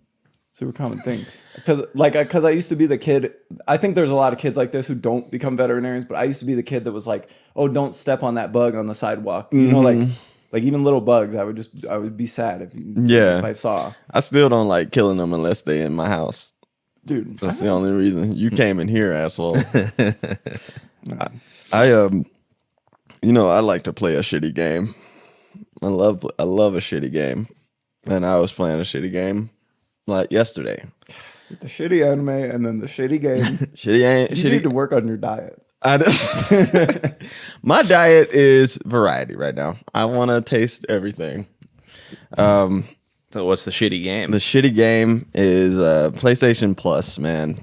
thing. Because I used to be the kid. I think there's a lot of kids like this who don't become veterinarians, but I used to be the kid that was like, "Oh, don't step on that bug on the sidewalk." You know, like even little bugs. I would be sad if I saw. I still don't like killing them unless they're in my house. Dude, That's the only reason. You came in here, asshole. I I like to play a shitty game. I love a shitty game. And I was playing a shitty game like yesterday. the shitty anime and then the shitty game. You need to work on your diet. My diet is variety right now. I want to taste everything. so what's the shitty game? The shitty game is PlayStation Plus, man.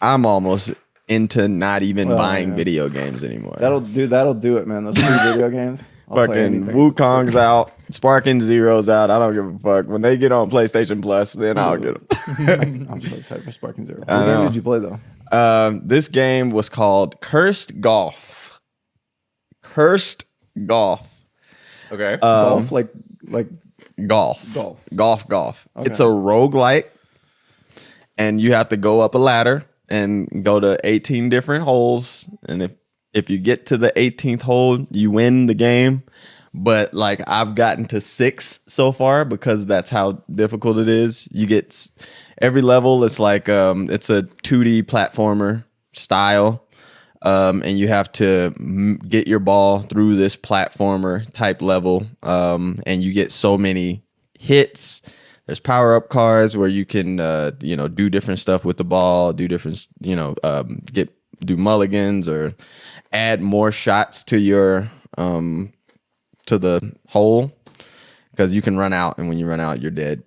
I'm almost into not even buying man. video games anymore. That'll do it, man. Those free video games. I'll play Fucking anything. Wukong's out, Sparking Zero's out. I don't give a fuck. When they get on PlayStation Plus, then I'll get them. I'm so excited for Sparking Zero. What I know. game did you play though? This game was called Cursed Golf. Cursed Golf. Okay. Golf, like Golf. Golf. Okay. It's a roguelike, and you have to go up a ladder and go to 18 different holes. And if you get to the 18th hole, you win the game. but like I've gotten to 6 so far because that's how difficult it is. You get every level. It's like it's a 2D platformer style, and you have to get your ball through this platformer type level, and you get so many hits. There's power up cards where you can do different stuff with the ball, do different do mulligans or add more shots to your to the hole, because you can run out, and when you run out, you're dead.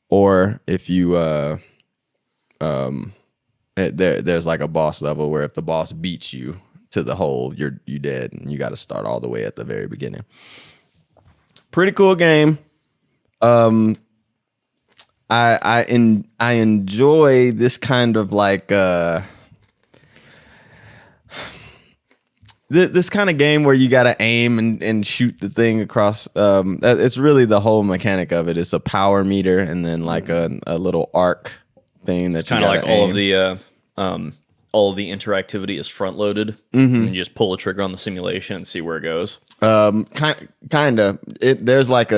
Or if you there's like a boss level where if the boss beats you to the hole, you dead, and you got to start all the way at the very beginning. Pretty cool game. I enjoy this kind of like this kind of game where you got to aim and shoot the thing across. It's really the whole mechanic of it. It's a power meter and then like a little arc thing that you Kind of like aim. all of the interactivity is front loaded. And you just pull the trigger on the simulation and see where it goes. Kind of. There's like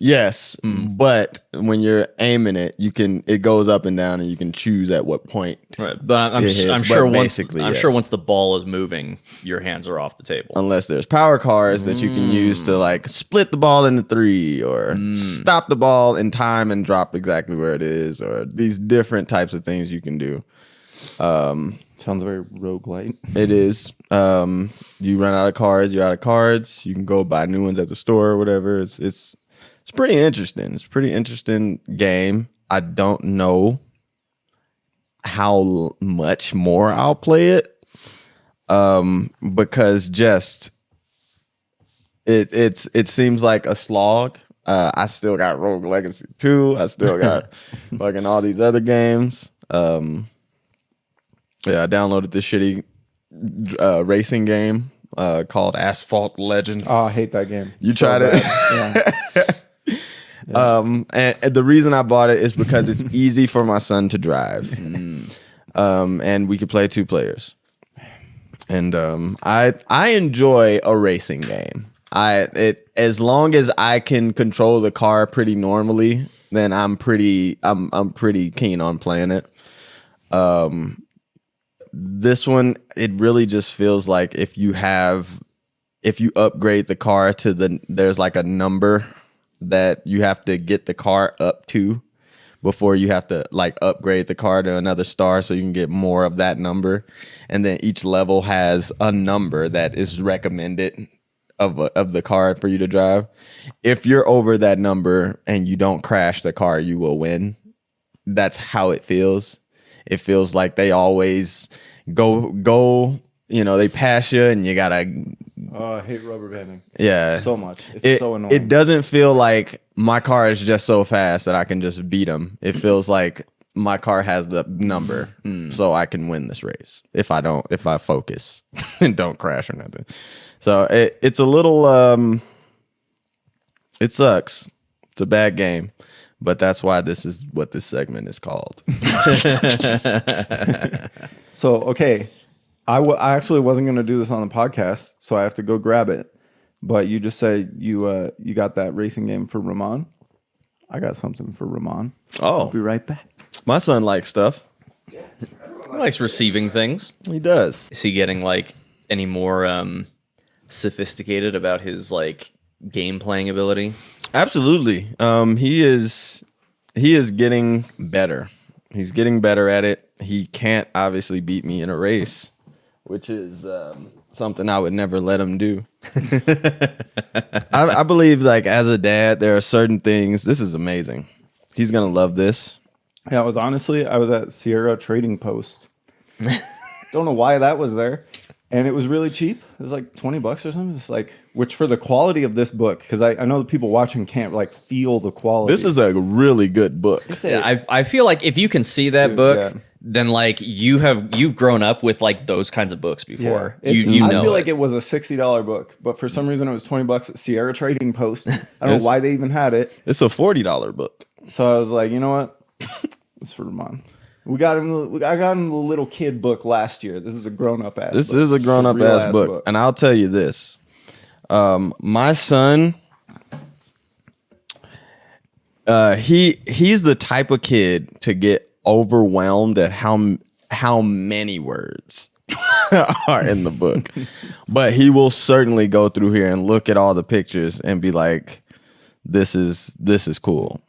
yes, but when you're aiming it, it goes up and down, and you can choose at what point. Right, but I'm sure once the ball is moving, your hands are off the table. Unless there's power cards that you can use to like split the ball into 3, or stop the ball in time and drop exactly where it is, or these different types of things you can do. Sounds very roguelite. It is. You run out of cards, you're out of cards. You can go buy new ones at the store or whatever. It's pretty interesting. It's a pretty interesting game. I don't know how much more I'll play it, because just it seems like a slog. I still got Rogue Legacy 2. I still got fucking all these other games. I downloaded this shitty racing game called Asphalt Legends. Oh, I hate that game. You tried it? Yeah. And the reason I bought it is because it's easy for my son to drive, and we could play 2 players. And I enjoy a racing game. As long as I can control the car pretty normally, then I'm pretty keen on playing it. This one, it really just feels like if you upgrade the car to there's like a number that you have to get the car up to before you have to like upgrade the car to another star so you can get more of that number. And then each level has a number that is recommended of the car for you to drive. If you're over that number and you don't crash the car, you will win. That's how it feels. It feels like they always go, they pass you and you gotta. Oh, I hate rubber banding. Yeah. So much. It's so annoying. It doesn't feel like my car is just so fast that I can just beat them. It feels like my car has the number, so I can win this race if I focus and don't crash or nothing. So it's a little, it sucks. It's a bad game, but that's why this is what this segment is called. So, okay. I actually wasn't going to do this on the podcast, so I have to go grab it. But you just say you got that racing game for Ramon. I got something for Ramon. Oh. I'll be right back. My son likes stuff. He likes receiving things. He does. Is he getting like any more sophisticated about his like game playing ability? Absolutely. He is getting better. He's getting better at it. He can't obviously beat me in a race, which is something I would never let him do. I believe, like, as a dad, there are certain things. This is amazing. He's going to love this. Yeah, I was at Sierra Trading Post. Don't know why that was there. And it was really cheap. It was like $20 or something. It's like, which for the quality of this book, because I know the people watching can't like feel the quality. This is a really good book. Yeah, I feel like if you can see that book, then like you've grown up with like those kinds of books before. Yeah, you know I feel like it was a $60 book, but for some reason it was $20 at Sierra Trading Post. I don't know why they even had it. It's a $40 book. So I was like, you know what? It's for Ramon. I got him the little kid book last year. This is a grown up ass. This is a grown up ass book, and I'll tell you this: My son, he's the type of kid to get overwhelmed at how many words are in the book. But he will certainly go through here and look at all the pictures and be like, this is cool.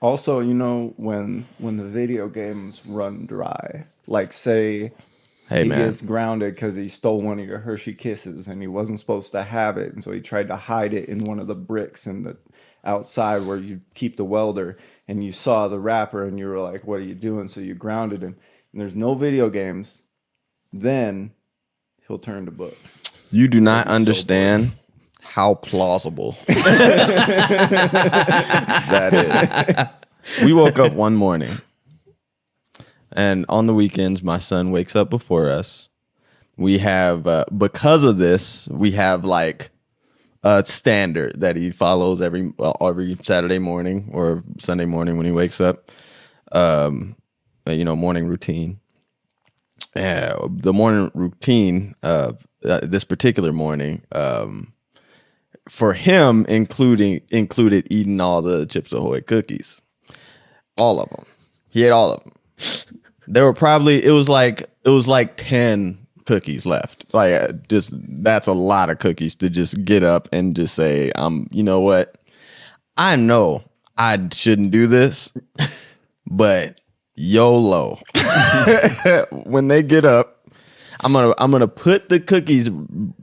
Also, you know, when the video games run dry, like say Hey he man, gets grounded because he stole one of your Hershey Kisses and he wasn't supposed to have it, and so he tried to hide it in one of the bricks in the outside where you keep the welder, and you saw the wrapper and you were like, what are you doing? So you grounded him, and there's no video games, then he'll turn to books. you do not He's so understand how plausible that is. We woke up one morning, and on the weekends, my son wakes up before us. We have, because of this, we have like a standard that he follows every Saturday morning or Sunday morning when he wakes up. Morning routine. The morning routine, this particular morning, for him, included eating all the Chips Ahoy cookies, all of them. He ate all of them. There were probably it was like 10 cookies left. Like that's a lot of cookies to just get up and just say, you know what? I know I shouldn't do this, but YOLO. When they get up, I'm gonna put the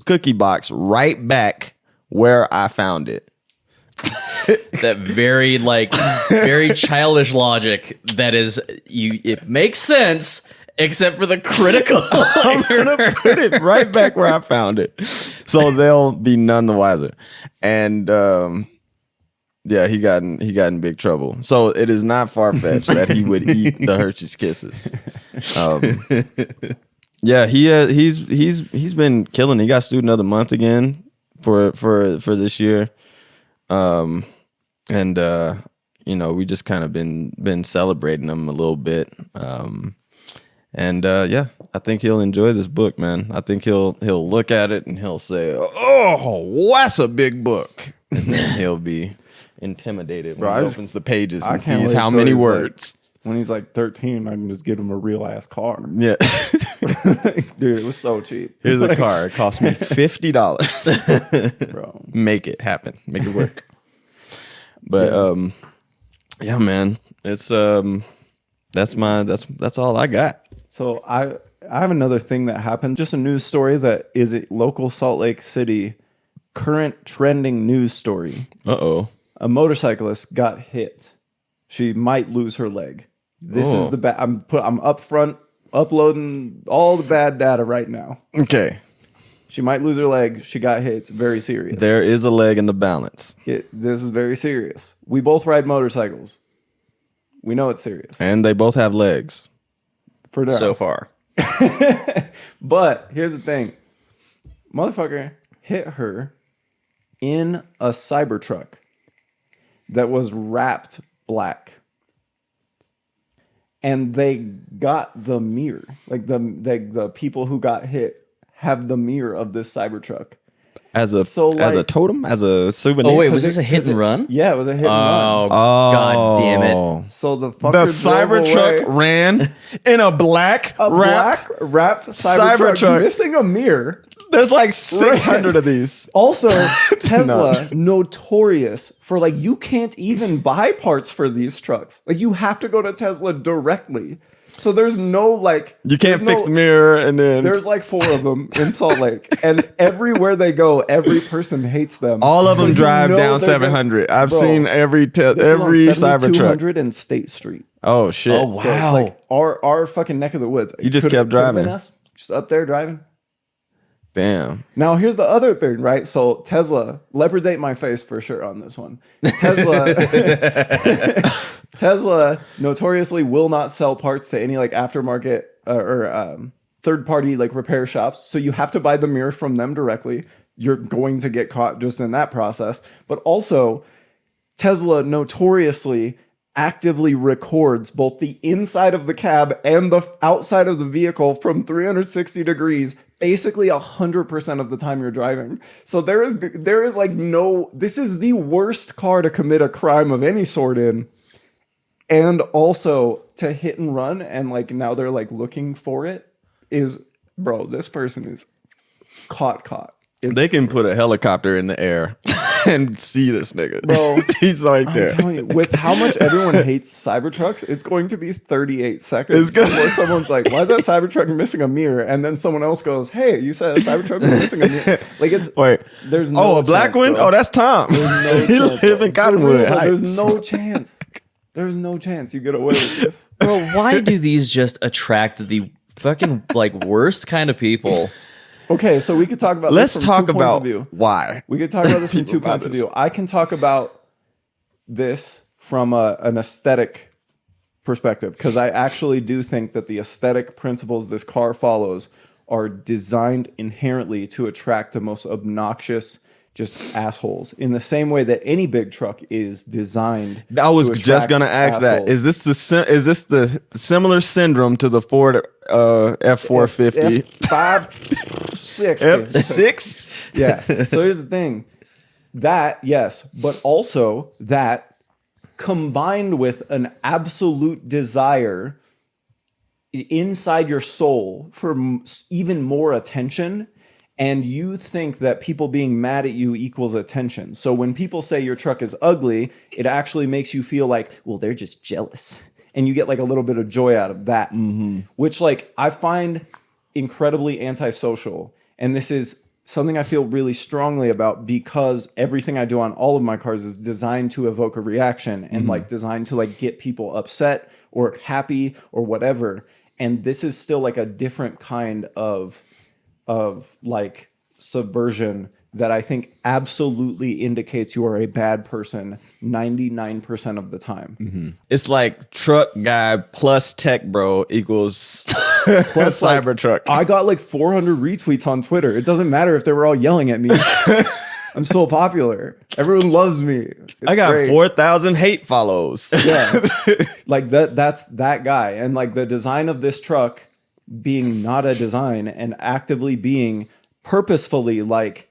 cookie box right back where I found it. That very very childish logic that is it makes sense except for the critical. I'm gonna put it right back where I found it, so they'll be none the wiser. And yeah, he got in big trouble. So it is not far fetched that he would eat the Hershey's Kisses. Yeah, he's been killing. He got student of the month again for this year. We just kind of been celebrating him a little bit. Yeah, I think he'll enjoy this book, man. I think he'll look at it and he'll say, "Oh, that's a big book," and then he'll be intimidated when he opens the pages and sees how many words. When he's like 13, I can just get him a real ass car. Yeah, Dude, it was so cheap. here's a car. It cost me $50. Bro. Make it happen. Make it work. But yeah, man, it's that's all I got. So I have another thing that happened. Just a news story that is a local Salt Lake City current trending news story. Uh-oh. A motorcyclist got hit. She might lose her leg. This is the bad. I'm up front uploading all the bad data right now. Okay. She might lose her leg. She got hit. It's very serious. There is a leg in the balance. This is very serious. We both ride motorcycles. We know it's serious. And they both have legs. For now. So far. But here's the thing. Motherfucker hit her in a Cybertruck that was wrapped black. And they got the mirror. Like the people who got hit have the mirror of this Cybertruck. As a totem? As a souvenir? Oh wait, was this a hit and run? Yeah, it was a hit and Oh, run. god damn it. So the fucker The Cybertruck ran in a black wrapped Cybertruck missing a mirror. There's like 600 of these. Also, Tesla notorious for you can't even buy parts for these trucks. Like you have to go to Tesla directly. So there's no you can't fix the mirror, and then there's 4 of them in Salt Lake, and everywhere they go, every person hates them. all of them So drive down 700. I've seen every Cybertruck. 200 and State Street. Oh shit! Oh, wow. So it's like our fucking neck of the woods. You just Could've kept driving. been us, just up there driving. Damn. Now here's the other thing, right? So Tesla, leopards ate my face for sure on this one. Tesla notoriously will not sell parts to any aftermarket or third party repair shops. So you have to buy the mirror from them directly. You're going to get caught just in that process. But also, Tesla notoriously actively records both the inside of the cab and the outside of the vehicle from 360 degrees basically 100% of the time you're driving. So there is like no, this is the worst car to commit a crime of any sort in. And also to hit and run, and like now they're like looking for it is, bro, this person is caught. They can put a helicopter in the air and see this nigga. Bro, he's right I'm there. telling you, with how much everyone hates Cybertrucks, it's going to be 38 seconds before someone's like, why is that Cybertruck missing a mirror? And then someone else goes, hey, you said a Cybertruck was missing a mirror. Like it's, Wait, there's no a black chance, one? bro. Oh, that's Tom. No He chance, live bro. in Cottonwood For real, Heights. there's no chance. There's no chance you get away with this. Bro, why do these just attract the fucking like worst kind of people? Okay, so we could talk about Let's this from talk 2 points about of view. why. We could talk about this from People 2 points of about this. view. I can talk about this from an aesthetic perspective because I actually do think that the aesthetic principles this car follows are designed inherently to attract the most obnoxious just assholes in the same way that any big truck is designed. I was to just attract gonna ask that. assholes. Is this the similar syndrome to the Ford F450? F5, 6. F6? Yeah. So here's the thing. That, yes, but also that combined with an absolute desire inside your soul for even more attention, and you think that people being mad at you equals attention. So when people say your truck is ugly, it actually makes you feel like, well, they're just jealous. And you get like a little bit of joy out of that, which like I find incredibly antisocial. And this is something I feel really strongly about because everything I do on all of my cars is designed to evoke a reaction and like designed to like get people upset or happy or whatever. And this is still like a different kind of like subversion that I think absolutely indicates you are a bad person 99% of the time. It's like truck guy plus tech bro equals Plus, like, Cybertruck. I got like 400 retweets on Twitter. It doesn't matter if they were all yelling at me. I'm so popular. Everyone loves me. It's I got great. 4,000 hate follows. Yeah. Like that's that guy. And like the design of this truck being not a design and actively being purposefully like,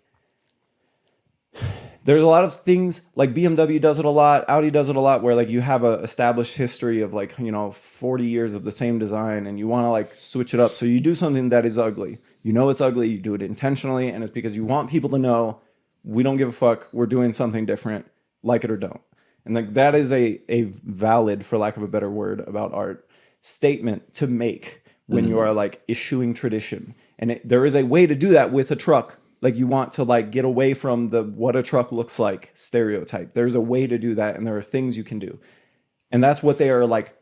there's a lot of things like BMW does it a lot, Audi does it a lot, where like you have a established history of like, 40 years of the same design and you want to like switch it up. So you do something that is ugly. You know it's ugly, you do it intentionally, and it's because you want people to know we don't give a fuck, we're doing something different, like it or don't. And like that is a valid, for lack of a better word about art, statement to make when you are like issuing tradition. And there is a way to do that with a truck. Like you want to like get away from the what a truck looks like stereotype. There's a way to do that, and there are things you can do. And that's what they are like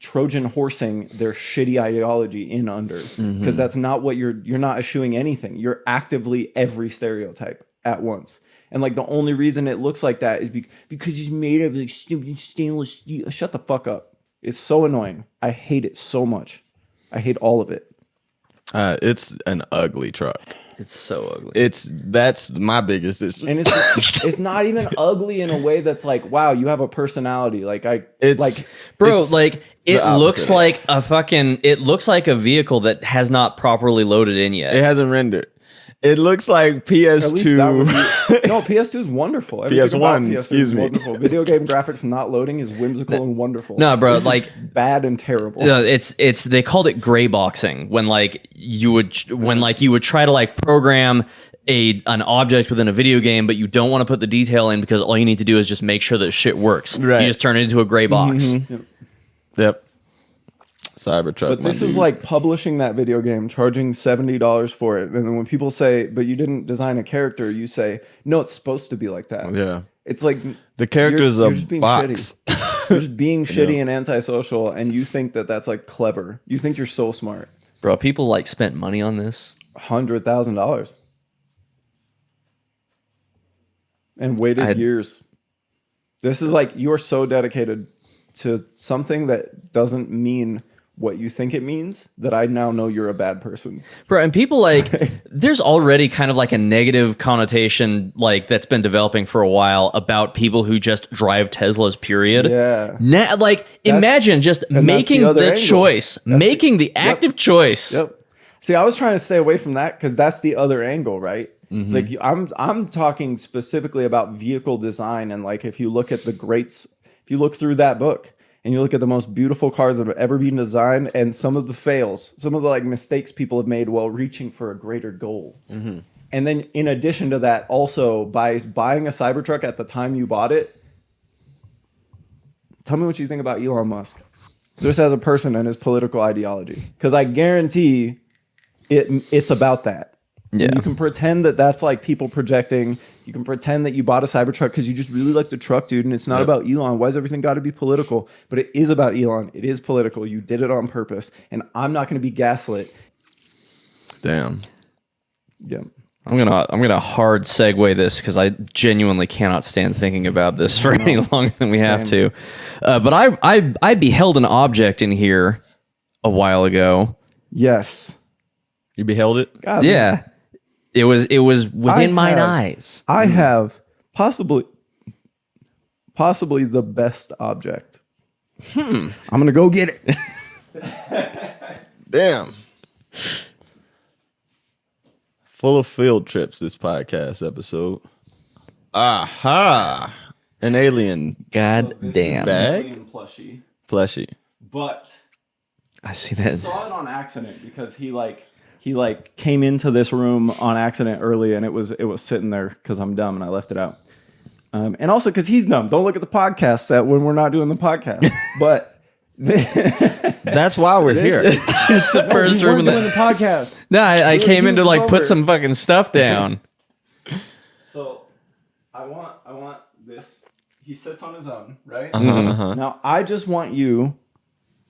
Trojan horsing their shitty ideology in under. Because that's not what you're not eschewing anything. You're actively every stereotype at once. And like the only reason it looks like that is because it's made of like stupid stainless steel. Shut the fuck up. It's so annoying. I hate it so much. I hate all of it. It's an ugly truck. It's so ugly. That's my biggest issue. And it's not even ugly in a way that's like, wow, you have a personality. Like Bro, it's like it the looks opposite. like it looks like a vehicle that has not properly loaded in yet. It hasn't rendered. It looks like at least that would PS2. be, no, PS2 is wonderful. Everything about PS1, PS2 excuse is me. wonderful. Video game graphics not loading is whimsical and wonderful. No, bro, This is like- bad and terrible. It's they called it gray boxing when like you would try to like program an object within a video game, but you don't want to put the detail in because all you need to do is just make sure that shit works. Right. You just turn it into a gray box. Yep. Cybertruck. But this my is dude. like publishing that video game, charging $70 for it. And then when people say, but you didn't design a character, you say, no, it's supposed to be like that. Yeah. It's like The character's you're a just being box. shitty. You're just being shitty and antisocial, and you think that that's like clever. You think you're so smart. Bro, people like spent money on this. $100,000 and waited years. This is like you're so dedicated to something that doesn't mean what you think it means that I now know you're a bad person. Bro, and people like there's already kind of like a negative connotation like that's been developing for a while about people who just drive Teslas, period. Yeah. Imagine just that's making the other the angle. choice, making the active choice. Yep. See, I was trying to stay away from that because that's the other angle, right? It's like I'm talking specifically about vehicle design, and like if you look at the greats, if you look through that book and you look at the most beautiful cars that have ever been designed, and some of the fails, some of the like mistakes people have made while reaching for a greater goal. And then in addition to that, also by buying a Cybertruck at the time you bought it, tell me what you think about Elon Musk. Just as a person and his political ideology, because I guarantee it's about that. Yeah. And you can pretend that that's like people projecting. You can pretend that you bought a Cybertruck because you just really like the truck, dude, and it's not about Elon. Why is everything got to be political? But it is about Elon. It is political. You did it on purpose, and I'm not going to be gaslit. Damn. Yeah. I'm gonna hard segue this because I genuinely cannot stand thinking about this for any longer than we have to. But I beheld an object in here a while ago. Yes. You beheld it? God, Yeah, it was within mine eyes. I have possibly the best object. I'm gonna go get it. Damn. Full of field trips, this podcast episode. Aha. An alien God damn. bag? Plushie. Fleshy. But I see I that. saw it on accident because he came into this room on accident early, and it was sitting there because I'm dumb and I left it out. And also because he's dumb. Don't look at the podcast set when we're not doing the podcast. But That's why we're here. It's the first room in doing the the. podcast. No, I came in to like over. put some fucking stuff down. So I want this. He sits on his own, right? Uh-huh. Now I just want you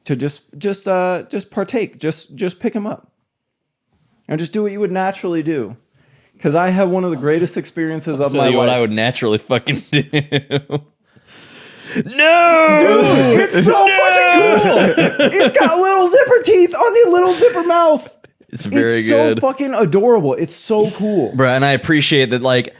to just partake. Just pick him up. And just do what you would naturally do. Because I have one of the greatest experiences of my Tell you life. what I would naturally fucking do. Dude, it's so fucking cool. It's got little zipper teeth on the little zipper mouth. It's very It's good. so fucking adorable. It's so cool. Bruh, and I appreciate that, like,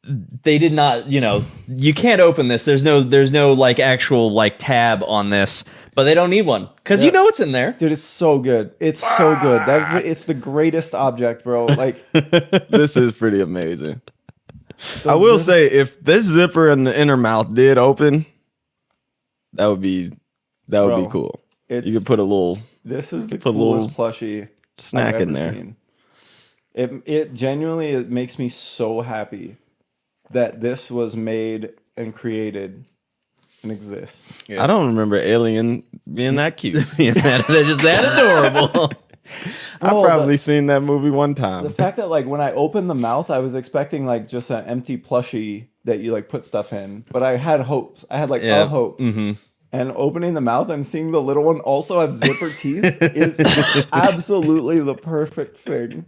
they did not, you can't open this. There's no like actual like tab on this, but they don't need one because you know what's in there. Dude, it's so good. It's so good. It's the greatest object, bro. Like, This is pretty amazing. I will say, if this zipper in the inner mouth did open, that would be Bro, cool. it's- You could put a little this is the Put a little coolest plushie snack I've in ever there. seen. It genuinely it makes me so happy that this was made and created and exists. I don't remember Alien being that cute. They're just that adorable. I've Bro, probably seen that movie one The time. fact that like when I opened the mouth, I was expecting like just an empty plushie that you like put stuff in, but I had hopes. I had like Yeah. a hope. Mm-hmm. And opening the mouth and seeing the little one also have zipper teeth is absolutely the perfect thing.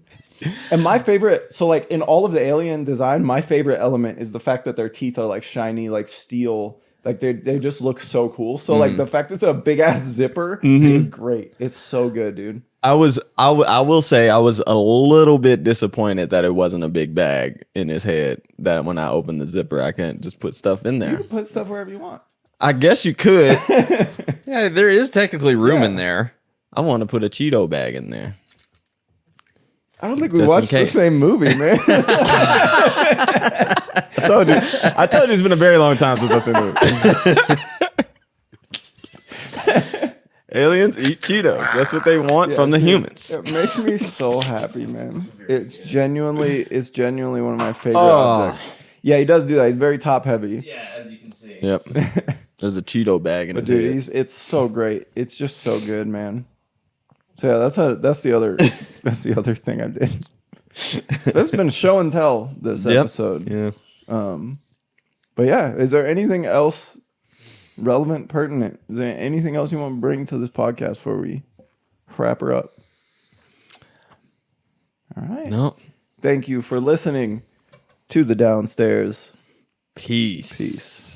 And my favorite, so like in all of the alien design, my favorite element is the fact that their teeth are like shiny, like steel. Like they just look so cool. So like the fact it's a big ass zipper is great. It's so good, dude. I will say I was a little bit disappointed that it wasn't a big bag in his head. That when I opened the zipper, I can't just put stuff in You there. can put stuff wherever you want. I guess you could. Yeah, there is technically room in there. I want to put a Cheeto bag in there. I don't think we Just in watched the case. same movie, man. I told you it's been a very long time since I've seen the movie. Aliens eat Cheetos. That's what they want from the dude, humans. It makes me so happy, man. It's genuinely one of my favorite Oh. objects. Yeah, he does do that. He's very top heavy. Yeah, as you can see. Yep. There's a Cheeto bag in But his dude, head. it's so great. It's just so good, man. So yeah, that's the other thing I did. That's been show and tell this episode. Yeah. But yeah, is there anything else relevant, pertinent? Is there anything else you want to bring to this podcast before we wrap her up? All right. No. Thank you for listening to the Downstairs. Peace. Peace.